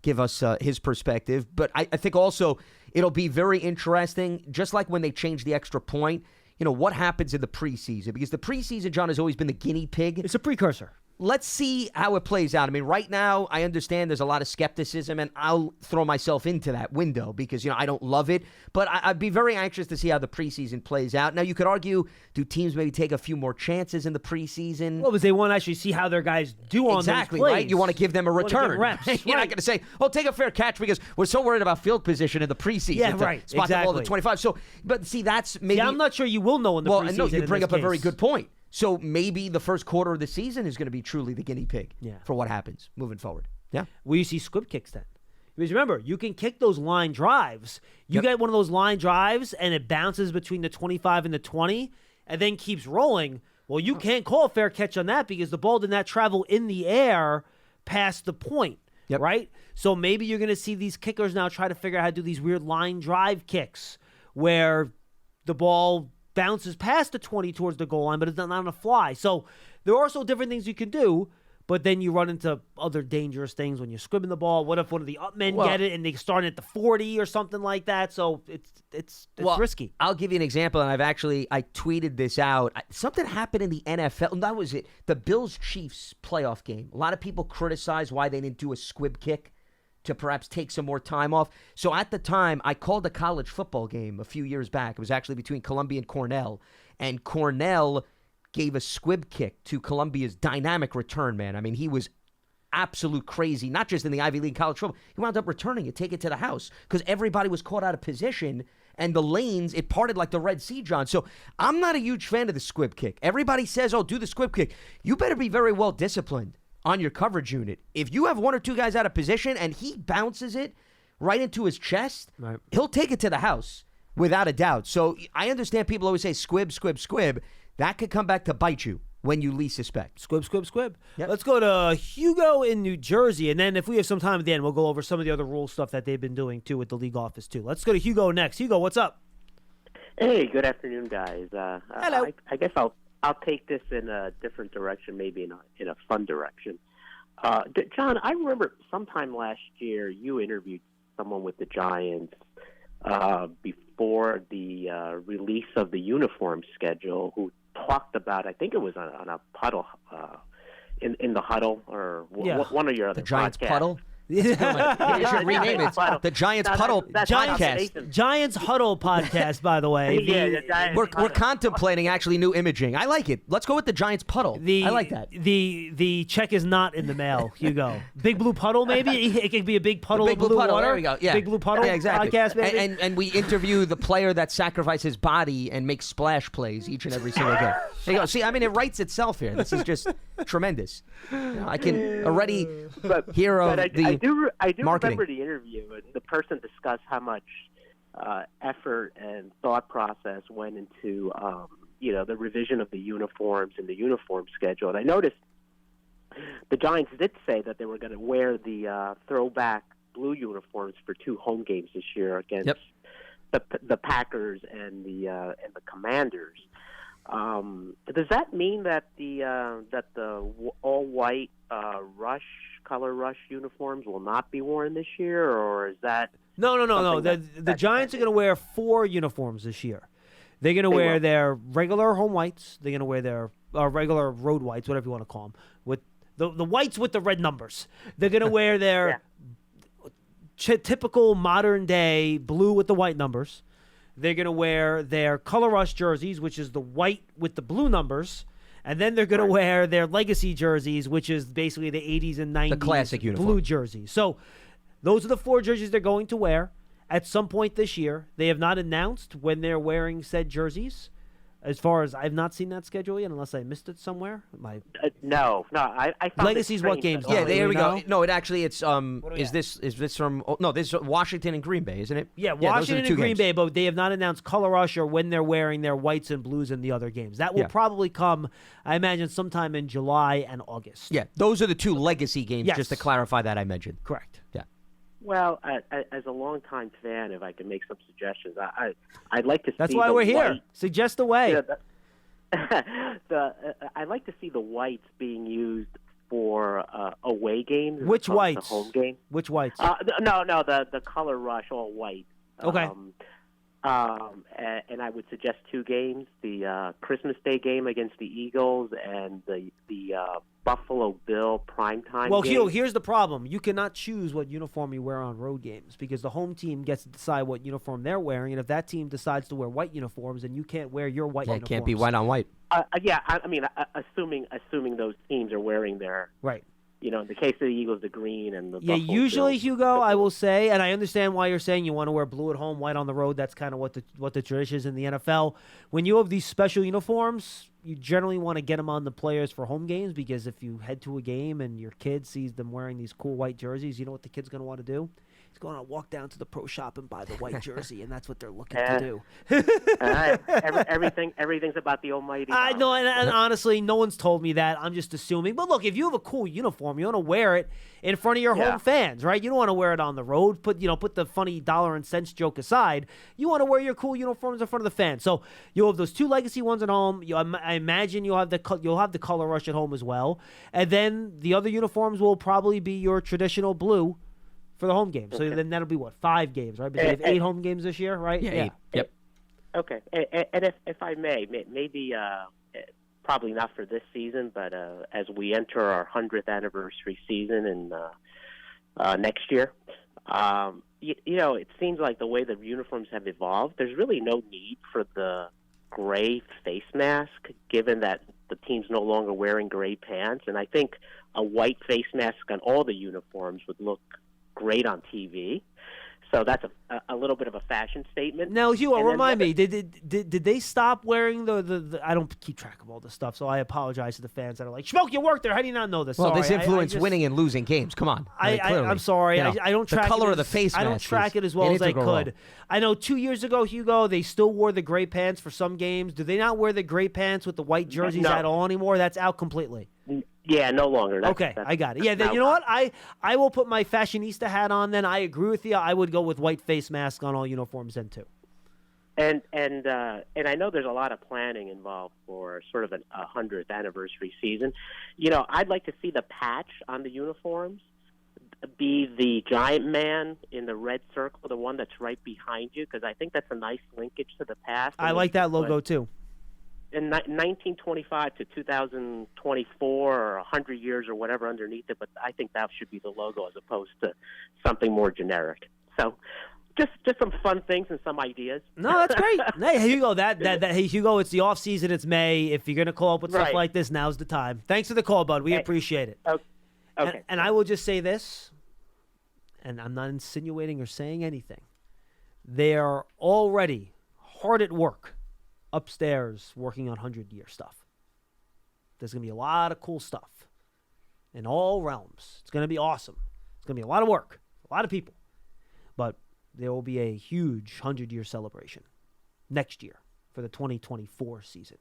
Speaker 2: give us his perspective. But I think also it'll be very interesting, just like when they changed the extra point, what happens in the preseason, because the preseason, John, has always been the guinea pig.
Speaker 1: It's a precursor.
Speaker 2: Let's see how it plays out. I mean, right now, I understand there's a lot of skepticism, and I'll throw myself into that window because, I don't love it. But I'd be very anxious to see how the preseason plays out. Now, you could argue, do teams maybe take a few more chances in the preseason?
Speaker 1: Well, because they want to actually see how their guys do on
Speaker 2: exactly,
Speaker 1: those plays.
Speaker 2: right? You want to give them a return.
Speaker 1: Reps.
Speaker 2: You're not going to say, take a fair catch because we're so worried about field position in the preseason.
Speaker 1: Yeah, right.
Speaker 2: Spot the ball
Speaker 1: Exactly.
Speaker 2: at the 25. So, but see, that's maybe...
Speaker 1: Yeah, I'm not sure you will know in the preseason.
Speaker 2: Well, no, you bring up a very
Speaker 1: case.
Speaker 2: good point. So maybe the first quarter of the season is going to be truly the guinea pig
Speaker 1: Yeah.
Speaker 2: for what happens moving forward. Yeah.
Speaker 1: Will you see squib kicks then? Because remember, you can kick those line drives. You get one of those line drives, and it bounces between the 25 and the 20, and then keeps rolling. Well, you can't call a fair catch on that because the ball did not travel in the air past the point, right? So maybe you're going to see these kickers now try to figure out how to do these weird line drive kicks where the ball bounces past the 20 towards the goal line, but it's not on a fly. So there are also different things you can do. But then you run into other dangerous things when you're squibbing the ball. What if one of the up men get it and they start at the 40 or something like that? So it's risky.
Speaker 2: I'll give you an example, and I tweeted this out. Something happened in the NFL, and that was it. The Bills-Chiefs playoff game. A lot of people criticized why they didn't do a squib kick to perhaps take some more time off. So at the time, I called a college football game a few years back. It was actually between Columbia and Cornell. And Cornell gave a squib kick to Columbia's dynamic return, man. I mean, he was absolute crazy, not just in the Ivy League college football. He wound up returning it, take it to the house, because everybody was caught out of position, and the lanes, it parted like the Red Sea, John. So I'm not a huge fan of the squib kick. Everybody says, do the squib kick. You better be very well disciplined on your coverage unit. If you have one or two guys out of position and he bounces it right into his chest, he'll take it to the house without a doubt. So I understand people always say squib, squib, squib. That could come back to bite you when you least suspect.
Speaker 1: Squib, squib, squib. Yep. Let's go to Hugo in New Jersey, and then if we have some time at the end, we'll go over some of the other rule stuff that they've been doing, too, with the league office, too. Let's go to Hugo next. Hugo, what's up?
Speaker 5: Hey, good afternoon, guys.
Speaker 1: Hello.
Speaker 5: I guess I'll take this in a different direction, maybe in a fun direction. John, I remember sometime last year you interviewed someone with the Giants before the release of the uniform schedule who talked about, I think it was on a puddle, in the huddle, or one of your other
Speaker 2: the Giants
Speaker 5: podcasts.
Speaker 2: Puddle? You should rename it. The Giants Puddle Podcast.
Speaker 1: Giants Huddle Podcast, by the way.
Speaker 2: We're contemplating actually new imaging. I like it. Let's go with the Giants Puddle. I like that.
Speaker 1: The check is not in the mail, Hugo. Big Blue Puddle, maybe? It could be a big puddle of blue water.
Speaker 2: There we go. Yeah.
Speaker 1: Big Blue Puddle
Speaker 2: exactly.
Speaker 1: Podcast, maybe?
Speaker 2: And we interview the player that sacrificed his body and makes splash plays each and every single game. There you go. See, I mean, it writes itself here. This is just tremendous. I can already hear of the
Speaker 5: I do
Speaker 2: marketing.
Speaker 5: remember the interview, and the person discussed how much effort and thought process went into the revision of the uniforms and the uniform schedule. And I noticed the Giants did say that they were going to wear the throwback blue uniforms for 2 home games this year against the Packers and the Commanders. Does that mean that the all white color rush uniforms will not be worn this year, or is that
Speaker 1: no? The Giants are going to wear 4 uniforms this year. They're going to wear their regular home whites. They're going to wear their regular road whites, whatever you want to call them, with the whites with the red numbers. They're going to wear their typical modern day blue with the white numbers. They're going to wear their color rush jerseys, which is the white with the blue numbers. And then they're going to wear their legacy jerseys, which is basically the 80s and 90s
Speaker 2: the classic uniform.
Speaker 1: Blue jerseys. So those are the 4 jerseys they're going to wear at some point this year. They have not announced when they're wearing said jerseys. As far as I've not seen that schedule yet, unless I missed it somewhere.
Speaker 5: No. I found
Speaker 1: Legacy's what games?
Speaker 2: Yeah, there we go. No, it's is this from? Oh, no, this is Washington and Green Bay, isn't it?
Speaker 1: Yeah, Washington and Green Bay, but they have not announced color rush or when they're wearing their whites and blues in the other games. That will probably come, I imagine, sometime in July and August.
Speaker 2: Yeah, those are the 2 legacy games.
Speaker 1: Yes.
Speaker 2: Just to clarify that I mentioned.
Speaker 1: Correct.
Speaker 2: Yeah.
Speaker 5: Well, as a longtime fan, if I can make some suggestions, I'd like to see.
Speaker 1: That's why we're here. Suggest away.
Speaker 5: I'd like to see the whites being used for away games.
Speaker 1: Which whites?
Speaker 5: The home game.
Speaker 1: Which whites?
Speaker 5: No, the color rush, all white.
Speaker 1: Okay.
Speaker 5: And I would suggest 2 games: the Christmas Day game against the Eagles and the Buffalo Bill primetime game.
Speaker 1: Well, Hugh, here's the problem. You cannot choose what uniform you wear on road games because the home team gets to decide what uniform they're wearing, and if that team decides to wear white uniforms, then you can't wear your white uniforms.
Speaker 2: It can't be white on white.
Speaker 5: I mean, assuming those teams are wearing their
Speaker 1: right.
Speaker 5: In the case of the Eagles, the green and the
Speaker 1: Buffalo usually,
Speaker 5: Bills.
Speaker 1: Hugo, I will say, and I understand why you're saying you want to wear blue at home, white on the road. That's kind of what the tradition is in the NFL. When you have these special uniforms, you generally want to get them on the players for home games, because if you head to a game and your kid sees them wearing these cool white jerseys, you know what the kid's going to want to do? He's going to walk down to the pro shop and buy the white jersey, and that's what they're looking to do.
Speaker 5: Everything's about the almighty.
Speaker 1: I know, and honestly, no one's told me that. I'm just assuming. But look, if you have a cool uniform, you want to wear it in front of your home fans, right? You don't want to wear it on the road. Put the funny dollar and cents joke aside. You want to wear your cool uniforms in front of the fans. So you'll have those two legacy ones at home. I imagine you'll have the color rush at home as well, and then the other uniforms will probably be your traditional blue for the home game. So then that'll be, 5 games, right? Because we have 8 home games this year, right?
Speaker 2: Yeah. 8. Yep.
Speaker 5: Okay. And if I may, maybe probably not for this season, but as we enter our 100th anniversary season in next year, it seems like the way the uniforms have evolved, there's really no need for the gray face mask, given that the team's no longer wearing gray pants. And I think a white face mask on all the uniforms would look great on TV. So that's a little bit of a fashion statement.
Speaker 1: Now, Hugo, remind me, did they stop wearing the I don't keep track of all this stuff, so I apologize to the fans that are like, Schmeelk, you work there. How do you not know this?
Speaker 2: Well,
Speaker 1: sorry,
Speaker 2: this influenced
Speaker 1: I just,
Speaker 2: winning and losing games. Come on.
Speaker 1: I'm sorry. I don't track
Speaker 2: the color
Speaker 1: it
Speaker 2: of the face mask.
Speaker 1: I don't track it as well as I could.
Speaker 2: Role.
Speaker 1: I know 2 years ago, Hugo, they still wore the gray pants for some games. Do they not wear the gray pants with the white jerseys at all anymore? That's out completely.
Speaker 5: Yeah, no longer.
Speaker 1: Okay, I got it. Yeah, then you know what? I will put my fashionista hat on then. I agree with you. I would go with white face mask on all uniforms then too.
Speaker 5: And I know there's a lot of planning involved for sort of a 100th anniversary season. I'd like to see the patch on the uniforms be the giant man in the red circle, the one that's right behind you, because I think that's a nice linkage to the past.
Speaker 1: I like that logo too.
Speaker 5: In 1925 to 2024 or 100 years or whatever underneath it, but I think that should be the logo as opposed to something more generic. So just some fun things and some ideas.
Speaker 1: No, that's great. Hey, Hugo, hey, Hugo, it's the off season. It's May. If you're going to call up with stuff like this, now's the time. Thanks for the call, bud. We appreciate it.
Speaker 5: Okay.
Speaker 1: And I will just say this, and I'm not insinuating or saying anything. They are already hard at work upstairs working on 100-year stuff. There's going to be a lot of cool stuff in all realms. It's going to be awesome. It's going to be a lot of work, a lot of people. But there will be a huge 100-year celebration next year for the 2024 season.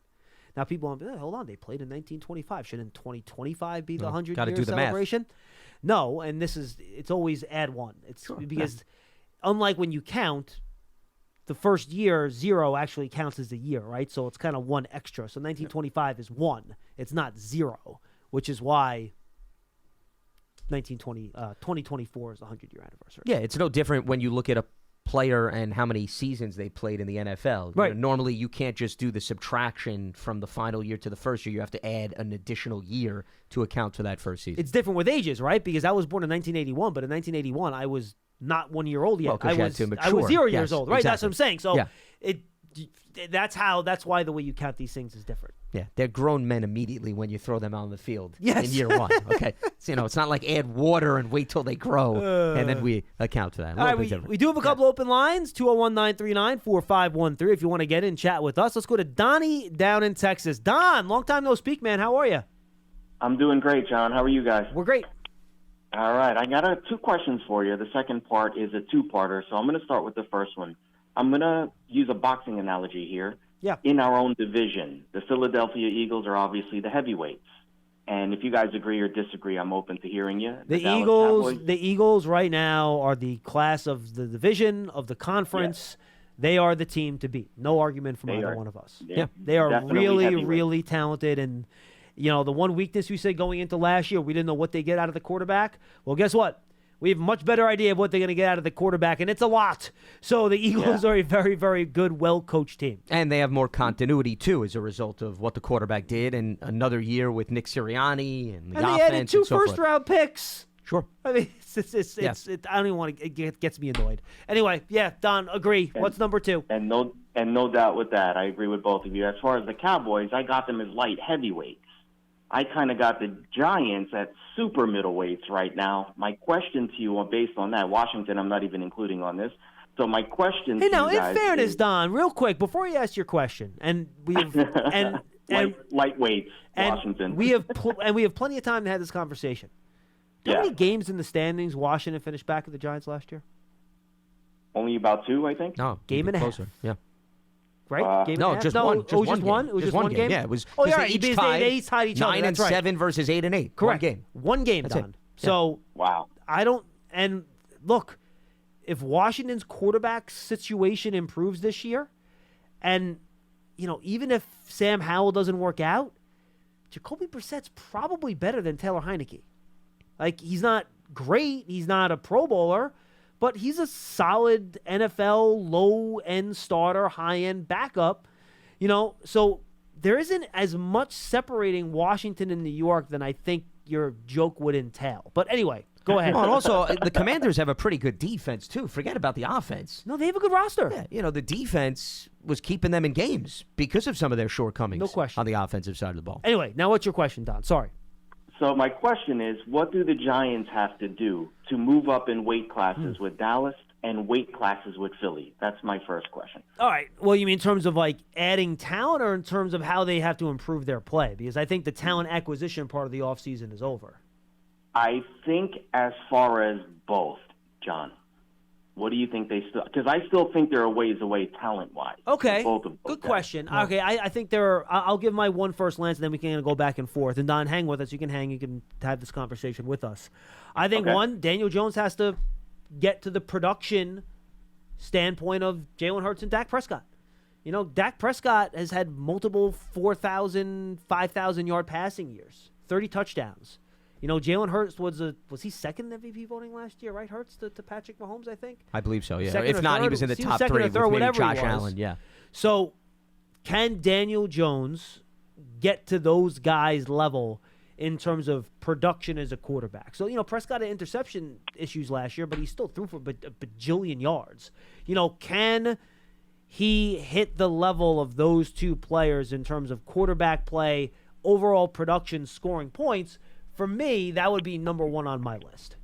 Speaker 1: Now, people will be, hold on, they played in 1925. Shouldn't 2025 be the 100-year celebration? No, and it's always add one. It's because unlike when you count, the first year, 0 actually counts as a year, right? So it's kind of one extra. So 1925 is 1. It's not 0, which is why 2024 is the 100-year anniversary.
Speaker 2: Yeah, it's no different when you look at a player and how many seasons they played in the NFL.
Speaker 1: Right.
Speaker 2: Normally, you can't just do the subtraction from the final year to the first year. You have to add an additional year to account for that first season.
Speaker 1: It's different with ages, right? Because I was born in 1981, but in 1981, I was not 1 year old yet.
Speaker 2: Well,
Speaker 1: I was 0 years old, right?
Speaker 2: Exactly.
Speaker 1: That's what I'm saying. So that's why the way you count these things is different.
Speaker 2: Yeah, they're grown men immediately when you throw them out on the field
Speaker 1: in
Speaker 2: year 1. Okay, so, it's not like add water and wait till they grow, and then we account for that.
Speaker 1: All right, we do have a couple open lines, 201-939-4513 if you want to get in and chat with us. Let's go to Donnie down in Texas. Don, long time no speak, man. How are you?
Speaker 6: I'm doing great, John. How are you guys?
Speaker 1: We're great.
Speaker 6: All right, I got 2 questions for you. The second part is a 2-parter, so I'm going to start with the first one. I'm going to use a boxing analogy here.
Speaker 1: Yeah.
Speaker 6: In our own division, the Philadelphia Eagles are obviously the heavyweights. And if you guys agree or disagree, I'm open to hearing you.
Speaker 1: The Eagles right now are the class of the division, of the conference. Yes. They are the team to beat. No argument from either one of us.
Speaker 6: Yeah.
Speaker 1: They are
Speaker 6: Definitely
Speaker 1: really talented. And, the one weakness we said going into last year, we didn't know what they get out of the quarterback. Well, guess what? We have a much better idea of what they're going to get out of the quarterback, and it's a lot. So the Eagles are a very, very good, well-coached team.
Speaker 2: And they have more continuity, too, as a result of what the quarterback did, and another year with Nick Sirianni and the offense.
Speaker 1: They added 2 first-round picks.
Speaker 2: Sure.
Speaker 1: I mean, I don't even want to. It gets me annoyed. Anyway, Don, agree. What's number 2?
Speaker 6: And no doubt with that. I agree with both of you. As far as the Cowboys, I got them as light heavyweights. I kind of got the Giants at super middleweights right now. My question to you, based on that, Washington, I'm not even including on this. So my question to you guys
Speaker 1: in fairness,
Speaker 6: is,
Speaker 1: Don, real quick, before you ask your question, and
Speaker 6: Lightweights,
Speaker 1: and
Speaker 6: Washington.
Speaker 1: we have plenty of time to have this conversation. How many games in the standings Washington finished back at the Giants last year?
Speaker 6: Only about 2, I think.
Speaker 2: No,
Speaker 1: game and a half.
Speaker 2: closer. Yeah.
Speaker 1: Right? Game
Speaker 2: No,
Speaker 1: and a half?
Speaker 2: just
Speaker 1: no,
Speaker 2: one.
Speaker 1: It was just one? It was just one game?
Speaker 2: Yeah, it was.
Speaker 1: Oh, yeah,
Speaker 2: They each tied.
Speaker 1: they tied each other.
Speaker 2: 9 and
Speaker 1: That's right.
Speaker 2: 7 versus 8 and 8.
Speaker 1: Correct.
Speaker 2: One game.
Speaker 1: One game,
Speaker 2: That's
Speaker 1: Don.
Speaker 2: it.
Speaker 1: So
Speaker 6: Wow.
Speaker 1: I don't. And look, if Washington's quarterback situation improves this year, and even if Sam Howell doesn't work out, Jacoby Brissett's probably better than Taylor Heineke. Like, he's not great. He's not a Pro Bowler, but he's a solid NFL low-end starter, high-end backup. So there isn't as much separating Washington and New York than I think your joke would entail. But anyway, go ahead.
Speaker 2: Oh, and also, the Commanders have a pretty good defense, too. Forget about the offense.
Speaker 1: No, they have a good roster.
Speaker 2: Yeah, the defense was keeping them in games because of some of their shortcomings
Speaker 1: No question.
Speaker 2: on the offensive side of the ball.
Speaker 1: Anyway, now what's your question, Don? Sorry.
Speaker 6: So my question is, what do the Giants have to do to move up in weight classes with Dallas and weight classes with Philly? That's my first question.
Speaker 1: All right. Well, you mean in terms of like adding talent or in terms of how they have to improve their play? Because I think the talent acquisition part of the offseason is over.
Speaker 6: I think as far as both, John. What do you think they still – because I still think they're a ways away talent-wise.
Speaker 1: Okay.
Speaker 6: Both of
Speaker 1: Good
Speaker 6: them.
Speaker 1: question. Yeah. Okay, I think I'll give my one first, Lance, and then we can go back and forth. And Don, hang with us. You can hang. You can have this conversation with us. I think, one, Daniel Jones has to get to the production standpoint of Jalen Hurts and Dak Prescott. Dak Prescott has had multiple 4,000, 5,000-yard passing years, 30 touchdowns. Jalen Hurts was he second in MVP voting last year, right? Hurts to Patrick Mahomes, I think.
Speaker 2: I believe so, yeah.
Speaker 1: Second
Speaker 2: If
Speaker 1: or
Speaker 2: not,
Speaker 1: third,
Speaker 2: he was in the top
Speaker 1: second
Speaker 2: 3
Speaker 1: or third,
Speaker 2: with maybe
Speaker 1: whatever he
Speaker 2: Josh
Speaker 1: was.
Speaker 2: Allen, yeah.
Speaker 1: So can Daniel Jones get to those guys' level in terms of production as a quarterback? So, Prescott had interception issues last year, but he still threw for a bajillion yards. Can he hit the level of those two players in terms of quarterback play, overall production, scoring points? For me, that would be number one on my list.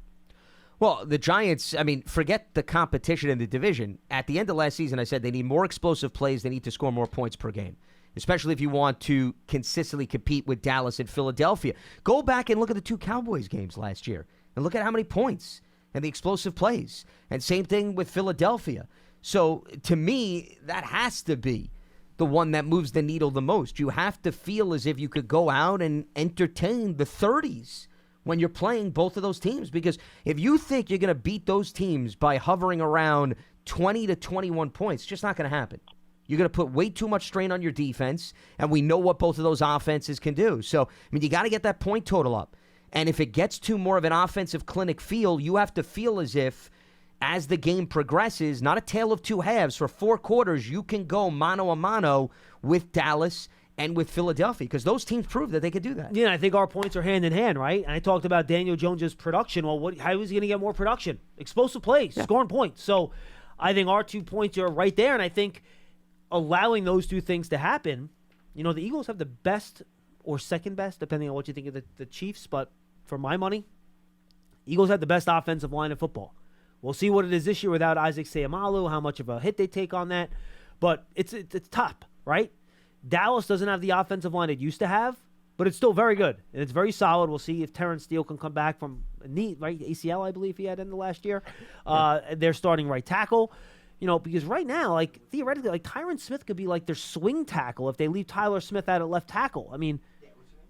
Speaker 2: Well, the Giants, forget the competition in the division. At the end of last season, I said they need more explosive plays. They need to score more points per game, especially if you want to consistently compete with Dallas and Philadelphia. Go back and look at the 2 Cowboys games last year and look at how many points and the explosive plays. And same thing with Philadelphia. So, to me, that has to be the one that moves the needle the most. You have to feel as if you could go out and entertain the 30s when you're playing both of those teams. Because if you think you're going to beat those teams by hovering around 20 to 21 points, it's just not going to happen. You're going to put way too much strain on your defense, and we know what both of those offenses can do. So, you got to get that point total up. And if it gets to more of an offensive clinic feel, you have to feel as if as the game progresses, not a tale of two halves. For 4 quarters, you can go mano a mano with Dallas and with Philadelphia because those teams prove that they could do that.
Speaker 1: Yeah, I think our points are hand in hand, right? And I talked about Daniel Jones' production. Well, how is he going to get more production? Explosive plays, scoring points. So I think our 2 points are right there, and I think allowing those 2 things to happen, the Eagles have the best or second best, depending on what you think of the Chiefs, but for my money, Eagles have the best offensive line in football. We'll see what it is this year without Isaac Seumalo, how much of a hit they take on that. But it's top, right? Dallas doesn't have the offensive line it used to have, but it's still very good. And it's very solid. We'll see if Terrence Steele can come back from a knee, right? ACL, I believe he had in the last year. They're starting right tackle. Because right now, theoretically, Tyron Smith could be their swing tackle if they leave Tyler Smith out at left tackle.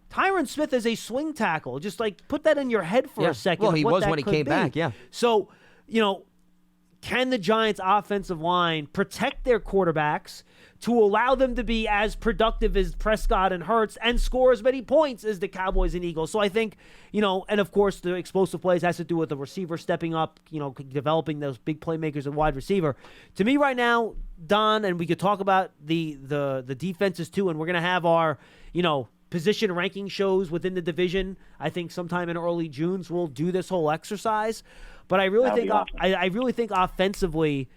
Speaker 1: Tyron Smith is a swing tackle. Just put that in your head for a second.
Speaker 2: Well, he was when he came back, yeah.
Speaker 1: So, can the Giants' offensive line protect their quarterbacks to allow them to be as productive as Prescott and Hurts and score as many points as the Cowboys and Eagles? So I think, and of course the explosive plays has to do with the receiver stepping up, developing those big playmakers at wide receiver. To me right now, Don, and we could talk about the defenses too, and we're going to have our, position ranking shows within the division. I think sometime in early June we'll do this whole exercise. But I really think
Speaker 6: awesome.
Speaker 1: I really think offensively,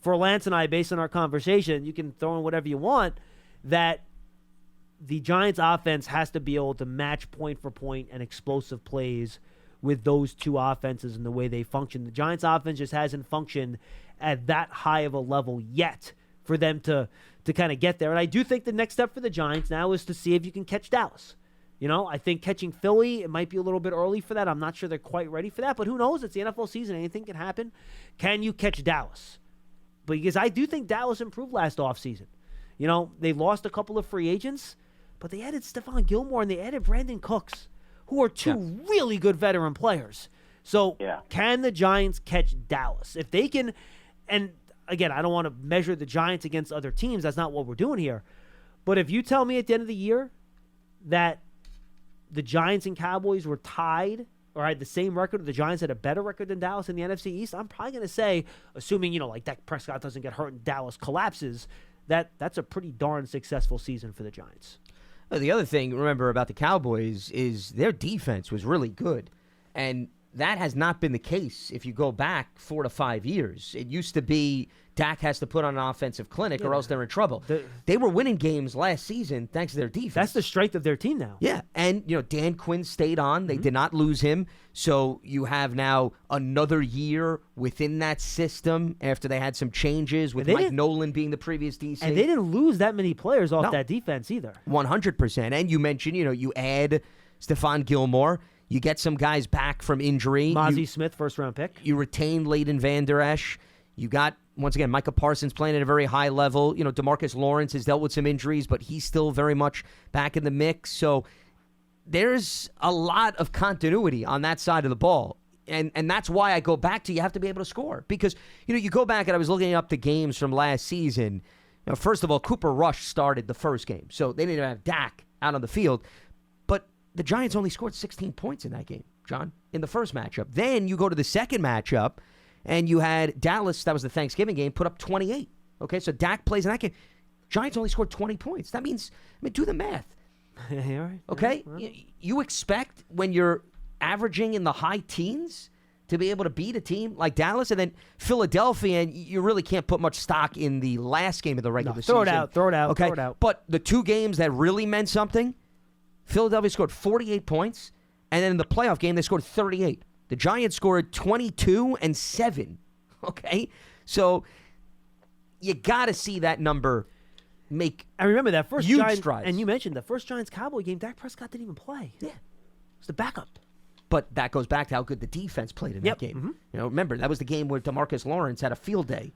Speaker 1: for Lance and I, based on our conversation, you can throw in whatever you want, that the Giants' offense has to be able to match point for point and explosive plays with those 2 offenses and the way they function. The Giants' offense just hasn't functioned at that high of a level yet for them to to kind of get there. And I do think the next step for the Giants now is to see if you can catch Dallas. I think catching Philly, it might be a little bit early for that. I'm not sure they're quite ready for that, but who knows? It's the NFL season. Anything can happen. Can you catch Dallas? Because I do think Dallas improved last offseason. They lost a couple of free agents, but they added Stephon Gilmore and they added Brandon Cooks, who are two really good veteran players. So can the Giants catch Dallas? If they can, and again, I don't want to measure the Giants against other teams. That's not what we're doing here. But if you tell me at the end of the year that the Giants and Cowboys were tied or had the same record, or the Giants had a better record than Dallas in the NFC East, I'm probably going to say, assuming, like Dak Prescott doesn't get hurt and Dallas collapses, that's a pretty darn successful season for the Giants.
Speaker 2: The other thing, remember, about the Cowboys is their defense was really good. And that has not been the case if you go back 4 to 5 years. It used to be Dak has to put on an offensive clinic or else they're in trouble. They were winning games last season thanks to their defense.
Speaker 1: That's the strength of their team now.
Speaker 2: Yeah, and Dan Quinn stayed on. They did not lose him. So you have now another year within that system after they had some changes with Mike Nolan being the previous DC.
Speaker 1: And they didn't lose that many players off that defense either.
Speaker 2: 100%. And you mentioned, you add Stephon Gilmore. You get some guys back from injury.
Speaker 1: Mozzie Smith, first-round pick.
Speaker 2: You retain Leighton Vander Esch. You got, once again, Micah Parsons playing at a very high level. DeMarcus Lawrence has dealt with some injuries, but he's still very much back in the mix. So there's a lot of continuity on that side of the ball. And that's why I go back to you have to be able to score. Because, you go back and I was looking up the games from last season. First of all, Cooper Rush started the first game. So they didn't have Dak out on the field. But the Giants only scored 16 points in that game, John, in the first matchup. Then you go to the second matchup, and you had Dallas, that was the Thanksgiving game, put up 28. Okay, so Dak plays in that game. Giants only scored 20 points. That means, do the math.
Speaker 1: All right.
Speaker 2: Okay?
Speaker 1: Well.
Speaker 2: You expect when you're averaging in the high teens to be able to beat a team like Dallas, and then Philadelphia, and you really can't put much stock in the last game of the regular season.
Speaker 1: Throw it out.
Speaker 2: Okay?
Speaker 1: Throw it out.
Speaker 2: But the two games that really meant something, Philadelphia scored 48 points, and then in the playoff game, they scored 38. The Giants scored 22 and 7. Okay? So you got to see that number make
Speaker 1: I remember that first
Speaker 2: huge
Speaker 1: Giants,
Speaker 2: strides.
Speaker 1: and you mentioned the first Giants-Cowboy game, Dak Prescott didn't even play.
Speaker 2: Yeah.
Speaker 1: It was the backup.
Speaker 2: But that goes back to how good the defense played in that game. Remember, that was the game where DeMarcus Lawrence had a field day.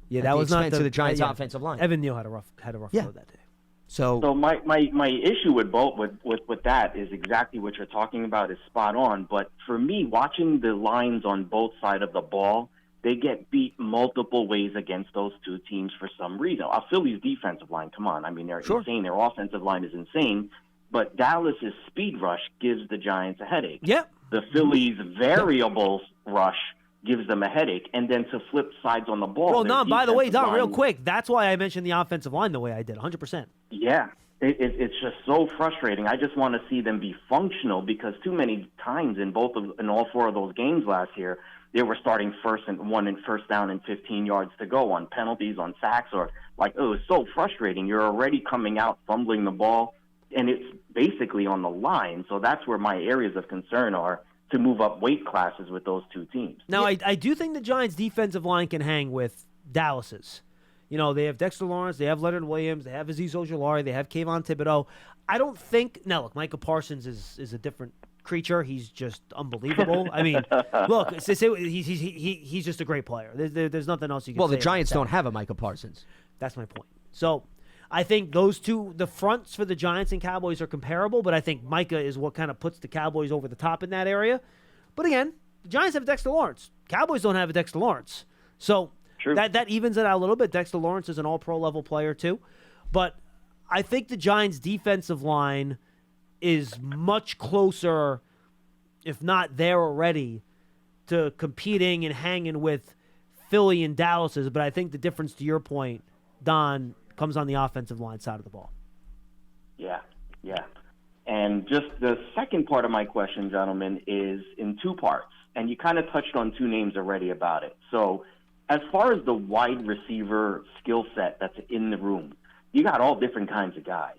Speaker 1: Yeah,
Speaker 2: at
Speaker 1: that
Speaker 2: the
Speaker 1: was not
Speaker 2: expense of the Giants' offensive line.
Speaker 1: Evan Neal had a rough go that day.
Speaker 2: So
Speaker 6: my issue with both with that is exactly what you're talking about is spot on. But for me, watching the lines on both sides of the ball, they get beat multiple ways against those two teams for some reason. Philly's defensive line, come on, they're insane. Their offensive line is insane. But Dallas's speed rush gives the Giants a headache.
Speaker 1: Yep.
Speaker 6: The Phillies' variables rush gives them a headache, and then to flip sides on the ball.
Speaker 1: Well, Don, by the way, Don, real quick, that's why I mentioned the offensive line the way I did, 100%.
Speaker 6: Yeah, it's just so frustrating. I just want to see them be functional because too many times in all four of those games last year, they were starting first down and 15 yards to go on penalties, on sacks, or it was so frustrating. You're already coming out fumbling the ball, and it's basically on the line. So that's where my areas of concern are, to move up weight classes with those two teams.
Speaker 1: Now, I do think the Giants' defensive line can hang with Dallas's. They have Dexter Lawrence, they have Leonard Williams, they have Azeez Ojulari, they have Kayvon Thibodeau. I don't think – now, look, Micah Parsons is a different creature. He's just unbelievable. Look, he's just a great player. There's nothing else you can say.
Speaker 2: Well, the Giants
Speaker 1: about
Speaker 2: don't have a Micah Parsons.
Speaker 1: That's my point. So I think those two, the fronts for the Giants and Cowboys are comparable, but I think Micah is what kind of puts the Cowboys over the top in that area. But again, the Giants have Dexter Lawrence. Cowboys don't have a Dexter Lawrence. So that evens it out a little bit. Dexter Lawrence is an all-pro level player too. But I think the Giants' defensive line is much closer, if not there already, to competing and hanging with Philly and Dallas's. But I think the difference, to your point, Don, comes on the offensive line side of the ball.
Speaker 6: Yeah. And just the second part of my question, gentlemen, is in two parts. And you kind of touched on two names already about it. So as far as the wide receiver skill set that's in the room, you got all different kinds of guys.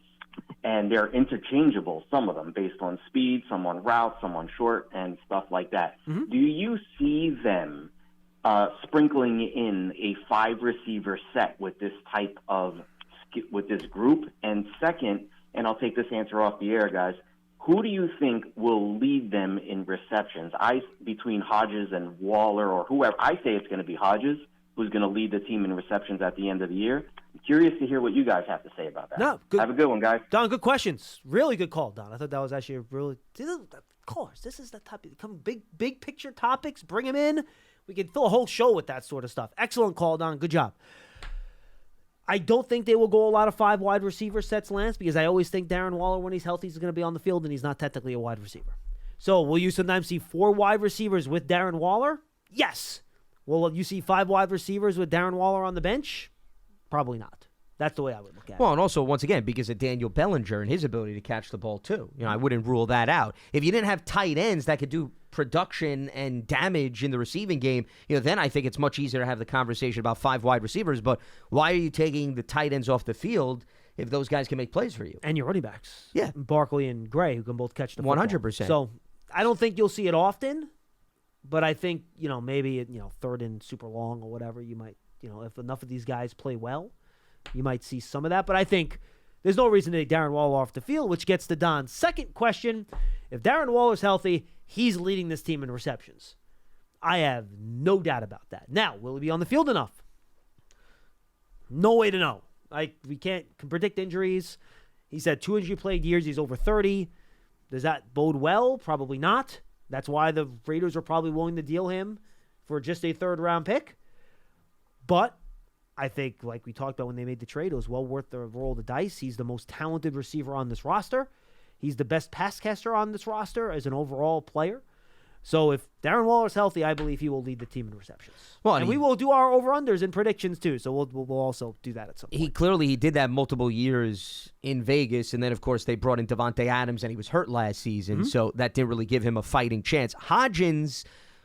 Speaker 6: And they're interchangeable, some of them, based on speed, some on route, some on short, and stuff like that. Mm-hmm. Do you see them sprinkling in a 5-receiver set with this type of with this group? And second, and I'll take this answer off the air, guys, who do you think will lead them in receptions? Between Hodges and Waller or whoever, I say it's going to be Hodges who's going to lead the team in receptions at the end of the year. I'm curious to hear what you guys have to say about that.
Speaker 1: No, good.
Speaker 6: Have a good one, guys.
Speaker 1: Don, good questions. Really good call, Don. I thought that was actually a really. Of course, this is the type of come big picture topics. Bring them in. We can fill a whole show with that sort of stuff. Excellent call, Don. Good job. I don't think they will go a lot of 5 wide receiver sets, Lance, because I always think Darren Waller, when he's healthy, is going to be on the field, and he's not technically a wide receiver. So will you sometimes see 4 wide receivers with Darren Waller? Yes. Will you see 5 wide receivers with Darren Waller on the bench? Probably not. That's the way I would look at it.
Speaker 2: Well, and also, once again, because of Daniel Bellinger and his ability to catch the ball, too. I wouldn't rule that out. If you didn't have tight ends that could do production and damage in the receiving game, then I think it's much easier to have the conversation about 5 wide receivers. But why are you taking the tight ends off the field if those guys can make plays for you?
Speaker 1: And your running backs.
Speaker 2: Yeah.
Speaker 1: Barkley and Gray, who can both catch the football.
Speaker 2: 100%.
Speaker 1: So I don't think you'll see it often, but I think, maybe, third and super long or whatever, you might, if enough of these guys play well, you might see some of that. But I think there's no reason to take Darren Waller off the field, which gets to Don's second question. If Darren Waller's healthy, he's leading this team in receptions. I have no doubt about that. Now, will he be on the field enough? No way to know. We can't predict injuries. He's had 2 injury-plagued years. He's over 30. Does that bode well? Probably not. That's why the Raiders are probably willing to deal him for just a third-round pick. But I think, like we talked about when they made the trade, it was well worth the roll of the dice. He's the most talented receiver on this roster. He's the best pass catcher on this roster as an overall player. So if Darren Waller's healthy, I believe he will lead the team in receptions. Well, and we will do our over-unders and predictions too, so we'll also do that at some point.
Speaker 2: He did that multiple years in Vegas, and then, of course, they brought in Davante Adams, and he was hurt last season, so that didn't really give him a fighting chance. Hodgins,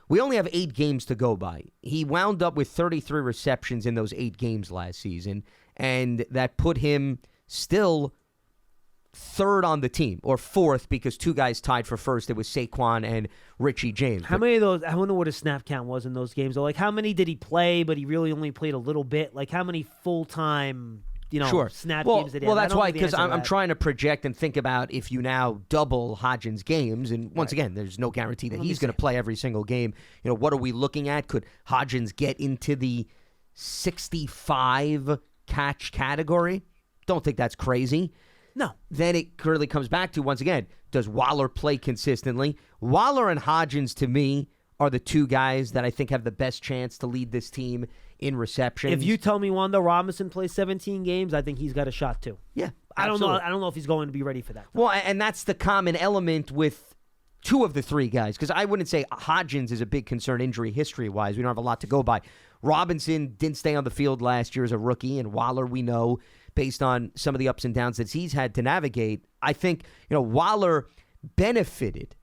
Speaker 2: we only have 8 games to go by. He wound up with 33 receptions in those 8 games last season, and that put him still third on the team, or fourth, because 2 guys tied for first. It was Saquon and Richie James.
Speaker 1: How many of those, I don't know what his snap count was in those games. Like, how many did he play, but he really only played a little bit? Like, how many full-time, snap games did he have?
Speaker 2: Well, that's why, because I'm trying to project and think about if you now double Hodgins' games, and once again, there's no guarantee that he's going to play every single game. What are we looking at? Could Hodgins get into the 65 catch category? Don't think that's crazy.
Speaker 1: No.
Speaker 2: Then it clearly comes back to, once again, does Waller play consistently? Waller and Hodgins, to me, are the 2 guys that I think have the best chance to lead this team in receptions.
Speaker 1: If you tell me Wanda Robinson plays 17 games, I think he's got a shot too.
Speaker 2: Yeah,
Speaker 1: I don't know if he's going to be ready for that.
Speaker 2: Well, and that's the common element with 2 of the 3 guys, because I wouldn't say Hodgins is a big concern injury history-wise. We don't have a lot to go by. Robinson didn't stay on the field last year as a rookie, and Waller, we know, based on some of the ups and downs that he's had to navigate. I think, Waller benefited.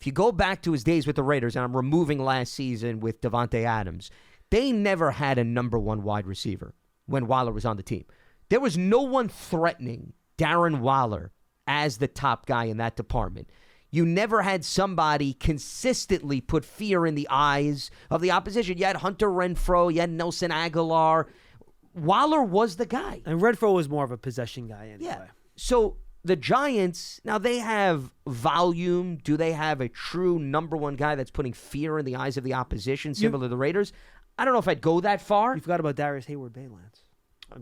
Speaker 2: If you go back to his days with the Raiders, and I'm removing last season with Davante Adams, they never had a number 1 wide receiver when Waller was on the team. There was no one threatening Darren Waller as the top guy in that department. You never had somebody consistently put fear in the eyes of the opposition. You had Hunter Renfrow, you had Nelson Aguilar. Waller was the guy.
Speaker 1: And Renfrow was more of a possession guy anyway.
Speaker 2: Yeah. So the Giants, now they have volume. Do they have a true number 1 guy that's putting fear in the eyes of the opposition, similar to the Raiders? I don't know if I'd go that far.
Speaker 1: You forgot about Darius Hayward-Bay, Lance.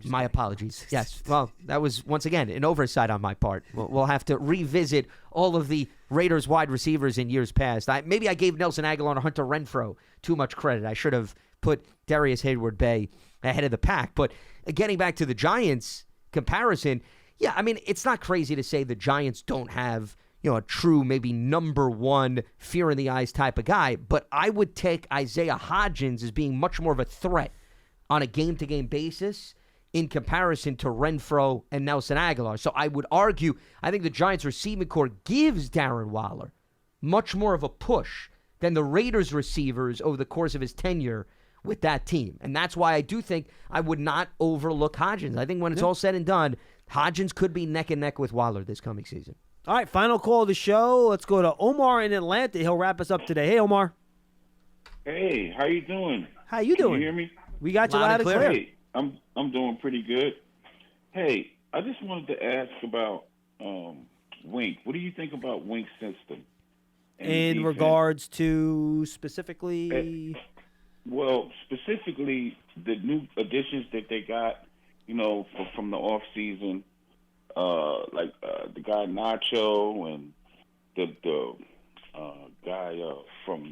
Speaker 2: My apologies. Yes. Well, that was, once again, an oversight on my part. We'll have to revisit all of the Raiders wide receivers in years past. Maybe I gave Nelson Aguilar and Hunter Renfrow too much credit. I should have put Darius Hayward-Bay ahead of the pack. But getting back to the Giants comparison, yeah, I mean, it's not crazy to say the Giants don't have, a true maybe number 1 fear in the eyes type of guy. But I would take Isaiah Hodgins as being much more of a threat on a game-to-game basis in comparison to Renfrow and Nelson Aguilar. So I would argue, I think the Giants receiving core gives Darren Waller much more of a push than the Raiders receivers over the course of his tenure with that team. And that's why I do think I would not overlook Hodgins. I think when it's all said and done, Hodgins could be neck and neck with Waller this coming season.
Speaker 1: All right, final call of the show. Let's go to Omar in Atlanta. He'll wrap us up today. Hey, Omar.
Speaker 7: Hey, how you doing?
Speaker 1: How you doing?
Speaker 7: Can you hear me?
Speaker 1: We got you loud and clear.
Speaker 7: Hey, I'm doing pretty good. Hey, I just wanted to ask about Wink. What do you think about Wink's system? and
Speaker 1: In
Speaker 7: defense?
Speaker 1: regards to specifically,
Speaker 7: Well, specifically the new additions that they got, from the off season, like the guy Nacho and the guy from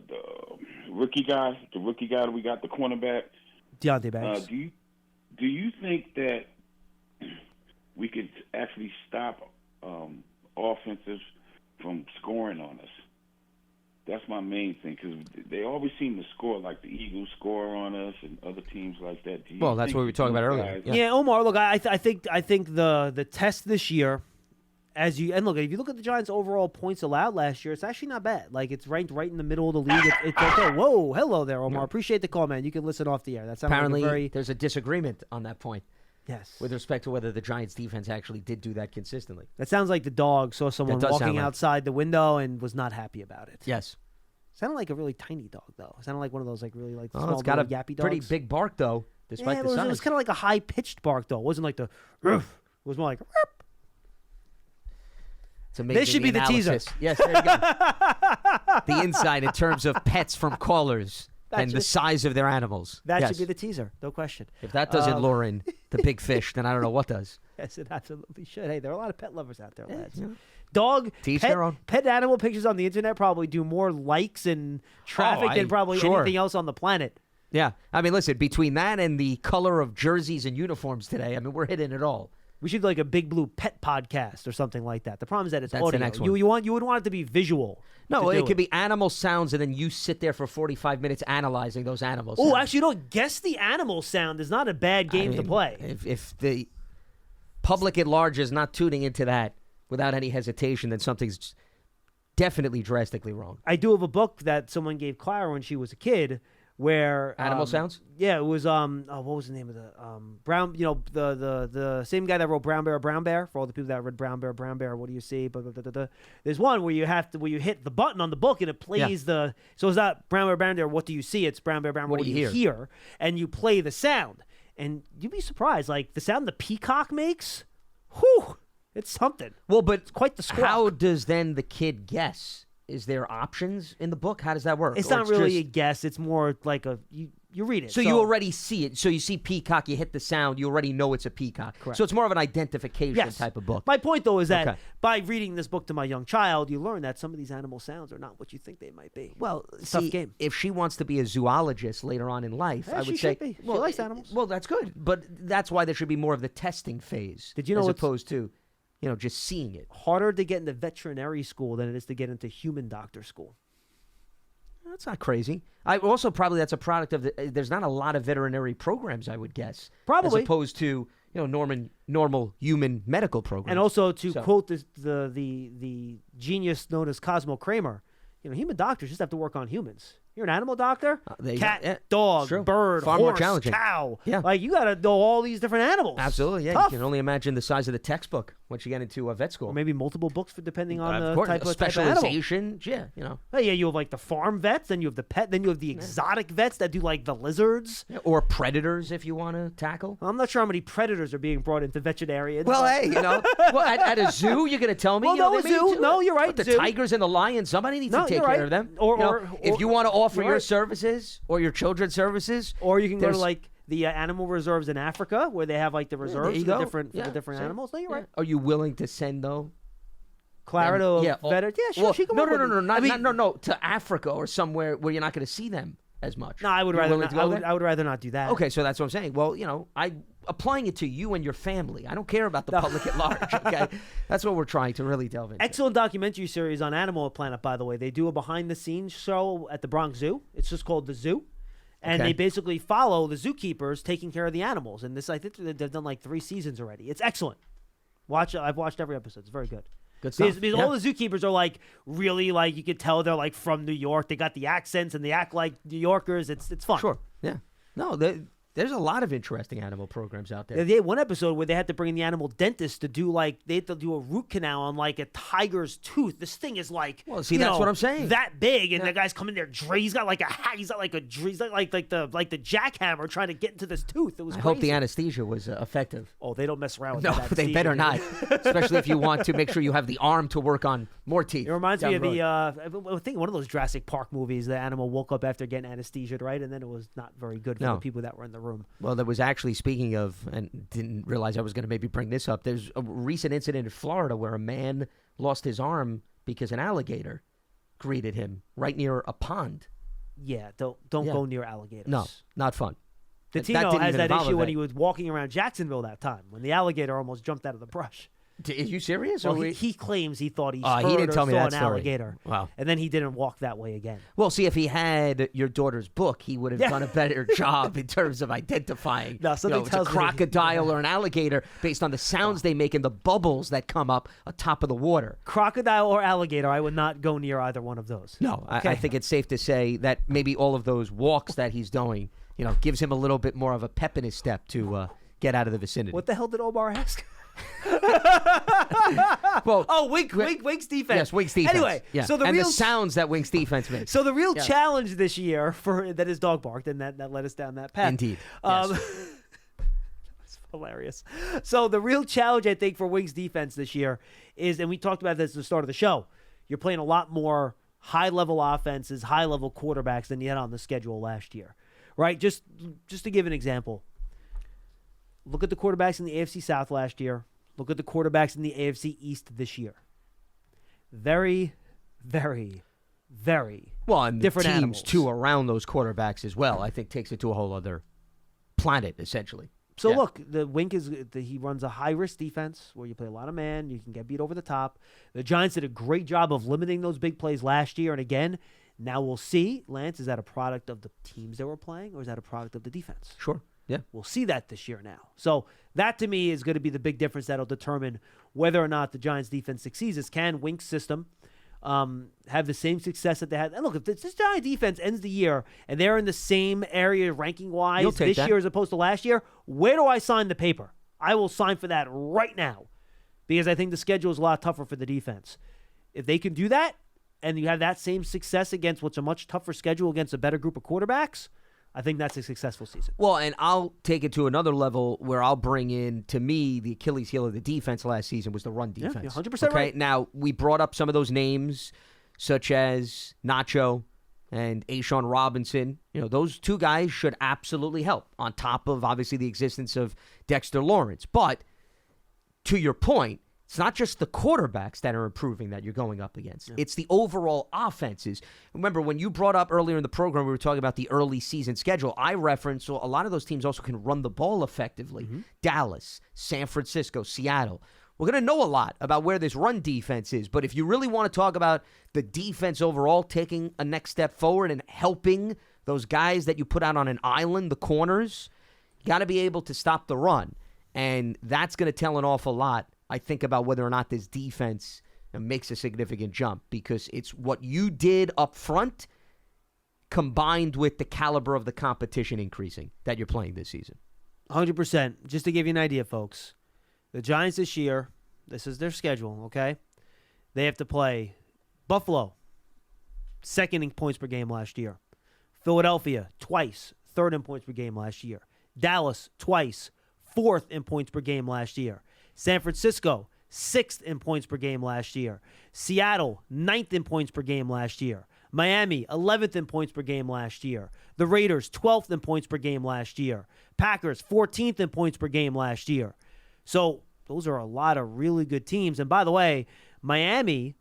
Speaker 7: the rookie guy that we got, the cornerback.
Speaker 1: Deontay Banks.
Speaker 7: Do you think that we could actually stop offenses from scoring on us? That's my main thing, because they always seem to score, like the Eagles score on us and other teams like that.
Speaker 2: Well, that's what we were talking about earlier.
Speaker 1: Yeah, Omar. Look, I think the test this year, if you look at the Giants' overall points allowed last year, it's actually not bad. Like, it's ranked right in the middle of the league. It's okay. Whoa, hello there, Omar. Appreciate the call, man. You can listen off the air. That sounds
Speaker 2: Apparently,
Speaker 1: like a very
Speaker 2: there's a disagreement on that point.
Speaker 1: Yes.
Speaker 2: With respect to whether the Giants' defense actually did do that consistently.
Speaker 1: That sounds like the dog saw someone
Speaker 2: That does
Speaker 1: walking
Speaker 2: sound like-
Speaker 1: outside the window and was not happy about it.
Speaker 2: Yes.
Speaker 1: Sounded like a really tiny dog, though. Sounded like one of those, like, really, like,
Speaker 2: Oh,
Speaker 1: small
Speaker 2: it's got a
Speaker 1: little yappy dogs.
Speaker 2: pretty big bark, though, despite
Speaker 1: Yeah,
Speaker 2: the size.
Speaker 1: it was kind of like a high-pitched bark, though. It wasn't like the roof. It was more like, "Ruff."
Speaker 2: It's amazing.
Speaker 1: This should be the teaser.
Speaker 2: analysis. Yes, there you go. The insight in terms of pets from callers and the
Speaker 1: should-
Speaker 2: size of their animals.
Speaker 1: That
Speaker 2: Yes.
Speaker 1: should be the teaser, no question.
Speaker 2: If that doesn't lure in the big fish, then I don't know what does.
Speaker 1: Yes, it absolutely should. Hey, there are a lot of pet lovers out there, lads.
Speaker 2: yeah.
Speaker 1: Dog,
Speaker 2: To each
Speaker 1: pet,
Speaker 2: their own.
Speaker 1: pet animal pictures on the internet probably do more likes and traffic than probably
Speaker 2: sure.
Speaker 1: anything else on the planet.
Speaker 2: Yeah. I mean, listen, between that and the color of jerseys and uniforms today, I mean, we're hitting it all.
Speaker 1: We should do like a Big Blue pet podcast or something like that. The problem is that it's
Speaker 2: That's the
Speaker 1: audio.
Speaker 2: next
Speaker 1: You
Speaker 2: one.
Speaker 1: would want it to be visual.
Speaker 2: No,
Speaker 1: to
Speaker 2: it
Speaker 1: do
Speaker 2: could be animal sounds, and then you sit there for 45 minutes analyzing those animals.
Speaker 1: Oh, actually, guess the animal sound is not a bad game to play.
Speaker 2: If the public at large is not tuning into that without any hesitation, then something's definitely drastically wrong.
Speaker 1: I do have a book that someone gave Clara when she was a kid, where
Speaker 2: Animal sounds?
Speaker 1: Yeah, it was what was the name of the Brown? The same guy that wrote Brown Bear. For all the people that read Brown Bear, what do you see? Blah, blah, blah, blah, blah. There's one where you hit the button on the book and it plays the. So it's not Brown Bear. What do you see? It's Brown Bear. What do you hear? And you play the sound, and you'd be surprised, like the sound the peacock makes. Whew, it's something.
Speaker 2: Well, but
Speaker 1: It's quite the squawk.
Speaker 2: how does then the kid guess? Is there options in the book? How does that work?
Speaker 1: It's
Speaker 2: Or
Speaker 1: not really a
Speaker 2: just-
Speaker 1: guess. It's more like you read it.
Speaker 2: So you already see it. So you see peacock, you hit the sound, you already know it's a peacock.
Speaker 1: Correct.
Speaker 2: So it's more of an identification type of book.
Speaker 1: My point, though, is that
Speaker 2: Okay.
Speaker 1: by reading this book to my young child, you learn that some of these animal sounds are not what you think they might be.
Speaker 2: Well,
Speaker 1: It's a tough
Speaker 2: see,
Speaker 1: game.
Speaker 2: if she wants to be a zoologist later on in life,
Speaker 1: Yeah,
Speaker 2: I
Speaker 1: she
Speaker 2: would say,
Speaker 1: should be. She likes animals.
Speaker 2: Well, that's good, but that's why there should be more of the testing phase.
Speaker 1: Did you know
Speaker 2: as
Speaker 1: what's-
Speaker 2: opposed to, just seeing it?
Speaker 1: Harder to get into veterinary school than it is to get into human doctor school.
Speaker 2: That's not crazy. I also probably that's a product of there's not a lot of veterinary programs, I would guess.
Speaker 1: Probably.
Speaker 2: as opposed to normal human medical programs.
Speaker 1: And also, to
Speaker 2: So-
Speaker 1: quote the genius known as Cosmo Kramer, human doctors just have to work on humans. You're an animal doctor?
Speaker 2: there you
Speaker 1: Cat,
Speaker 2: go. Yeah,
Speaker 1: dog,
Speaker 2: it's true.
Speaker 1: bird,
Speaker 2: Far more
Speaker 1: horse,
Speaker 2: challenging.
Speaker 1: cow.
Speaker 2: Yeah.
Speaker 1: Like, you got to know all these different animals.
Speaker 2: Absolutely, yeah.
Speaker 1: Tough.
Speaker 2: You can only imagine the size of the textbook once you get into a vet
Speaker 1: Or
Speaker 2: school.
Speaker 1: maybe multiple books for depending on
Speaker 2: Of
Speaker 1: the
Speaker 2: course,
Speaker 1: type of animal.
Speaker 2: specialization. Yeah,
Speaker 1: Oh, yeah, you have like the farm vets, then you have the pet, then you have the exotic vets that do like the lizards.
Speaker 2: or predators if you want to tackle.
Speaker 1: I'm not sure how many predators are being brought into veterinarians.
Speaker 2: Well,
Speaker 1: but-
Speaker 2: hey, well, at a zoo, you're going to tell me?
Speaker 1: Well, no,
Speaker 2: they
Speaker 1: a zoo.
Speaker 2: need to-
Speaker 1: No, you're right,
Speaker 2: But the
Speaker 1: zoo.
Speaker 2: tigers and the lions, somebody needs
Speaker 1: No,
Speaker 2: to take
Speaker 1: you're
Speaker 2: care
Speaker 1: right.
Speaker 2: of them.
Speaker 1: Or
Speaker 2: if you want to offer
Speaker 1: you're
Speaker 2: your
Speaker 1: right.
Speaker 2: services or your children's services,
Speaker 1: Or you can go to
Speaker 2: there's-
Speaker 1: like the animal reserves in Africa where they have like the
Speaker 2: there
Speaker 1: reserves
Speaker 2: you
Speaker 1: for the
Speaker 2: go.
Speaker 1: different
Speaker 2: Yeah,
Speaker 1: different
Speaker 2: see?
Speaker 1: animals. No, you're right.
Speaker 2: Are you willing to send though?
Speaker 1: Clara to a veteran. Yeah, sure.
Speaker 2: Well,
Speaker 1: she can
Speaker 2: no,
Speaker 1: work
Speaker 2: no, no,
Speaker 1: with
Speaker 2: no,
Speaker 1: it.
Speaker 2: not,
Speaker 1: I mean,
Speaker 2: no, to Africa or somewhere where you're not going to see them as much.
Speaker 1: No, I would
Speaker 2: You're
Speaker 1: rather
Speaker 2: willing
Speaker 1: not.
Speaker 2: to go there?
Speaker 1: I would rather not do that.
Speaker 2: Okay, so that's what I'm saying. Well, I'm applying it to you and your family. I don't care about the public at large, okay? That's what we're trying to really delve into.
Speaker 1: Excellent documentary series on Animal Planet, by the way. They do a behind-the-scenes show at the Bronx Zoo. It's just called The Zoo. And
Speaker 2: Okay.
Speaker 1: they basically follow the zookeepers taking care of the animals. And this, I think they've done like 3 seasons already. It's excellent. I've watched every episode. It's very good.
Speaker 2: Good stuff.
Speaker 1: Because all the zookeepers are like really like you could tell they're like from New York. They got the accents and they act like New Yorkers. It's fun.
Speaker 2: Sure, yeah. No, There's a lot of interesting animal programs out there.
Speaker 1: They had one episode where they had to bring in the animal dentist to do they had to do a root canal on a tiger's tooth. This thing is
Speaker 2: Well, see, that's what I'm saying.
Speaker 1: That big, and the guy's coming there. He's got a hat. He's got like the jackhammer trying to get into this tooth. It was.
Speaker 2: I
Speaker 1: crazy.
Speaker 2: hope the anesthesia was effective.
Speaker 1: Oh, they don't mess around with
Speaker 2: No,
Speaker 1: that.
Speaker 2: they better not. Especially if you want to make sure you have the arm to work on more teeth.
Speaker 1: It reminds me of
Speaker 2: road.
Speaker 1: I think one of those Jurassic Park movies. The animal woke up after getting anesthesia, right, and then it was not very good for the people that were in the room.
Speaker 2: Well, there was actually, speaking of, and didn't realize I was going to maybe bring this up, there's a recent incident in Florida where a man lost his arm because an alligator greeted him right near a pond.
Speaker 1: Yeah, don't go near alligators.
Speaker 2: No, not fun.
Speaker 1: Tino has that issue when he was walking around Jacksonville that time, when the alligator almost jumped out of the brush.
Speaker 2: Are you serious?
Speaker 1: Well, he claims he thought he
Speaker 2: he didn't tell me
Speaker 1: saw
Speaker 2: that
Speaker 1: an
Speaker 2: story.
Speaker 1: alligator.
Speaker 2: Wow.
Speaker 1: And then he didn't walk that way again.
Speaker 2: Well, see, if he had your daughter's book, he would have done a better job in terms of identifying it's a crocodile or an alligator based on the sounds they make and the bubbles that come up atop of the water.
Speaker 1: Crocodile or alligator, I would not go near either one of those.
Speaker 2: No, okay. I think it's safe to say that maybe all of those walks that he's doing, gives him a little bit more of a pep in his step to get out of the vicinity.
Speaker 1: What the hell did Omar ask?
Speaker 2: Well,
Speaker 1: Wink's defense.
Speaker 2: Yes, Wink's defense.
Speaker 1: Anyway, so
Speaker 2: the sounds that Wink's defense makes.
Speaker 1: So the real challenge this year that his dog barked, and that led us down that path.
Speaker 2: Indeed.
Speaker 1: That's hilarious. So the real challenge, I think, for Wink's defense this year is, and we talked about this at the start of the show, you're playing a lot more high-level offenses, high-level quarterbacks than you had on the schedule last year, right? Just to give an example. Look at the quarterbacks in the AFC South last year. Look at the quarterbacks in the AFC East this year. Very, very, very
Speaker 2: and
Speaker 1: different
Speaker 2: the teams,
Speaker 1: animals.
Speaker 2: too, around those quarterbacks as well, I think takes it to a whole other planet, essentially.
Speaker 1: So look, the Wink he runs a high-risk defense where you play a lot of man. You can get beat over the top. The Giants did a great job of limiting those big plays last year. And again, now we'll see. Lance, is that a product of the teams that were playing, or is that a product of the defense?
Speaker 2: Sure. Yeah.
Speaker 1: We'll see that this year now. So that, to me, is going to be the big difference that'll determine whether or not the Giants' defense succeeds. Is can Wink's system have the same success that they had? And look, if this Giants defense ends the year and they're in the same area ranking-wise this year as opposed to last year, where do I sign the paper? I will sign for that right now because I think the schedule is a lot tougher for the defense. If they can do that and you have that same success against what's a much tougher schedule against a better group of quarterbacks, I think that's a successful season.
Speaker 2: Well, and I'll take it to another level where I'll bring in, to me, the Achilles heel of the defense last season was the run defense.
Speaker 1: Yeah, 100% right.
Speaker 2: Now, we brought up some of those names, such as Nacho and A'Shawn Robinson. Those two guys should absolutely help, on top of, obviously, the existence of Dexter Lawrence. But, to your point, it's not just the quarterbacks that are improving that you're going up against. Yeah. It's the overall offenses. Remember, when you brought up earlier in the program, we were talking about the early season schedule. I referenced a lot of those teams also can run the ball effectively. Mm-hmm. Dallas, San Francisco, Seattle. We're going to know a lot about where this run defense is. But if you really want to talk about the defense overall taking a next step forward and helping those guys that you put out on an island, the corners, you got to be able to stop the run. And that's going to tell an awful lot, I think, about whether or not this defense makes a significant jump, because it's what you did up front combined with the caliber of the competition increasing that you're playing this season.
Speaker 1: 100%. Just to give you an idea, folks, the Giants this year, this is their schedule, okay? They have to play Buffalo, second in points per game last year. Philadelphia, twice, third in points per game last year. Dallas, twice, fourth in points per game last year. San Francisco, 6th in points per game last year. Seattle, 9th in points per game last year. Miami, 11th in points per game last year. The Raiders, 12th in points per game last year. Packers, 14th in points per game last year. So those are a lot of really good teams. And by the way, Miami,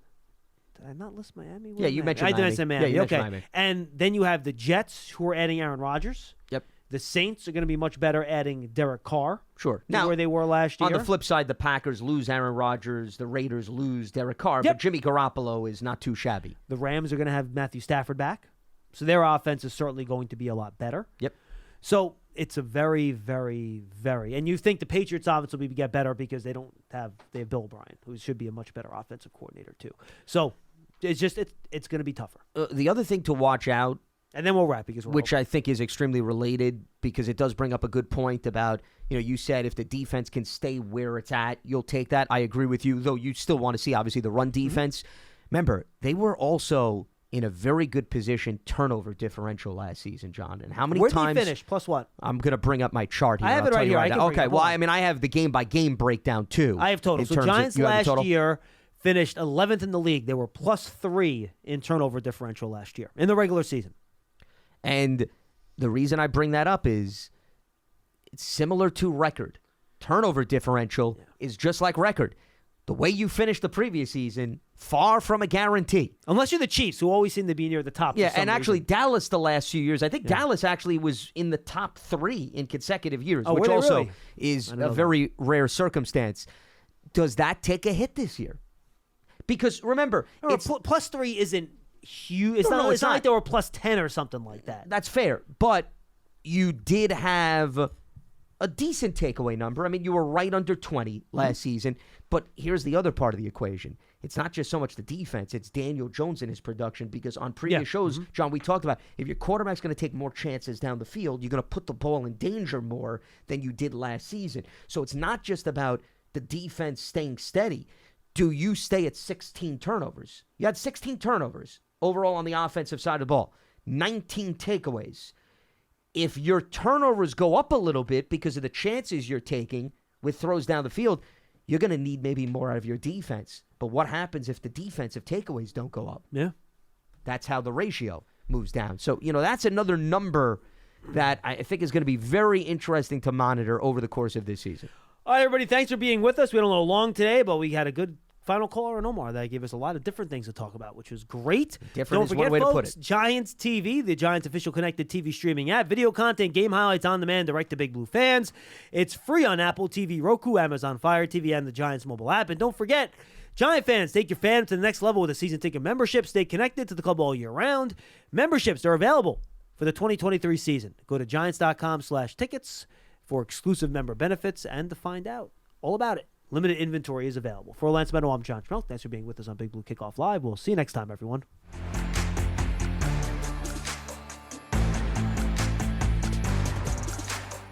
Speaker 1: did I not list Miami?
Speaker 2: Yeah, you mentioned Miami.
Speaker 1: I did mention Miami.
Speaker 2: Yeah, you
Speaker 1: okay.
Speaker 2: mentioned Miami.
Speaker 1: And then you have the Jets, who are adding Aaron Rodgers.
Speaker 2: Yep.
Speaker 1: The Saints are going to be much better adding Derek Carr.
Speaker 2: Sure.
Speaker 1: Now, where they were last year.
Speaker 2: On the flip side, the Packers lose Aaron Rodgers. The Raiders lose Derek Carr.
Speaker 1: Yep.
Speaker 2: But Jimmy Garoppolo is not too shabby.
Speaker 1: The Rams are going to have Matthew Stafford back. So their offense is certainly going to be a lot better.
Speaker 2: Yep.
Speaker 1: So it's a very, very, very... And you think the Patriots' offense will get better because they have Bill O'Brien, who should be a much better offensive coordinator too. So it's going to be tougher.
Speaker 2: The other thing to watch out
Speaker 1: And then we'll wrap because we're
Speaker 2: which
Speaker 1: over.
Speaker 2: I think is extremely related because it does bring up a good point about, you said if the defense can stay where it's at, you'll take that. I agree with you, though you still want to see, obviously, the run defense. Remember, they were also in a very good position turnover differential last season, John. And how many
Speaker 1: Where
Speaker 2: times?
Speaker 1: did he finish? Plus what?
Speaker 2: I'm going to bring up my chart here.
Speaker 1: I have
Speaker 2: I'll
Speaker 1: it
Speaker 2: tell
Speaker 1: right
Speaker 2: you
Speaker 1: here. I can
Speaker 2: now.
Speaker 1: bring it
Speaker 2: Okay,
Speaker 1: up.
Speaker 2: well,
Speaker 1: Hold on.
Speaker 2: I mean, I have the game-by-game breakdown, too.
Speaker 1: I have total.
Speaker 2: in
Speaker 1: So
Speaker 2: terms of-
Speaker 1: Giants
Speaker 2: you have the
Speaker 1: last
Speaker 2: total?
Speaker 1: year finished 11th in the league. They were plus 3 in turnover differential last year in the regular season.
Speaker 2: And the reason I bring that up is it's similar to record. Turnover differential is just like record. The way you finished the previous season, far from a guarantee.
Speaker 1: Unless you're the Chiefs, who always seem to be near the top.
Speaker 2: Yeah,
Speaker 1: for some
Speaker 2: and actually
Speaker 1: reason.
Speaker 2: Dallas the last few years, I think Dallas actually was in the top 3 in consecutive years,
Speaker 1: Oh,
Speaker 2: which
Speaker 1: were they
Speaker 2: also
Speaker 1: really?
Speaker 2: is
Speaker 1: I didn't
Speaker 2: a
Speaker 1: know
Speaker 2: very rare circumstance. Does that take a hit this year? Because remember,
Speaker 1: Remember,
Speaker 2: it's
Speaker 1: plus 3 isn't huge. It's
Speaker 2: No,
Speaker 1: not.
Speaker 2: no,
Speaker 1: it's
Speaker 2: it's
Speaker 1: not
Speaker 2: not.
Speaker 1: like they were plus 10 or something like that.
Speaker 2: That's fair, but you did have a decent takeaway number. I mean, you were right under 20 last season, but here's the other part of the equation. It's not just so much the defense, it's Daniel Jones and his production, because on previous shows, John, we talked about if your quarterback's going to take more chances down the field, you're going to put the ball in danger more than you did last season. So it's not just about the defense staying steady. Do you stay at 16 turnovers? You had 16 turnovers overall on the offensive side of the ball, 19 takeaways. If your turnovers go up a little bit because of the chances you're taking with throws down the field, you're going to need maybe more out of your defense. But what happens if the defensive takeaways don't go up?
Speaker 1: Yeah.
Speaker 2: That's how the ratio moves down. So, that's another number that I think is going to be very interesting to monitor over the course of this season.
Speaker 1: All right, everybody, thanks for being with us. We had a little long today, but we had a good final caller in Omar that gave us a lot of different things to talk about, which was great.
Speaker 2: Different
Speaker 1: Don't
Speaker 2: is
Speaker 1: forget,
Speaker 2: one way to put
Speaker 1: folks,
Speaker 2: it.
Speaker 1: Giants TV, the Giants official connected TV streaming app, video content, game highlights on demand, direct to Big Blue fans. It's free on Apple TV, Roku, Amazon Fire TV, and the Giants mobile app. And don't forget, Giant fans, take your fandom to the next level with a season ticket membership. Stay connected to the club all year round. Memberships are available for the 2023 season. Go to giants.com/tickets for exclusive member benefits and to find out all about it. Limited inventory is available. For Lance Medow, I'm John Schmeelk. Thanks for being with us on Big Blue Kickoff Live. We'll see you next time, everyone.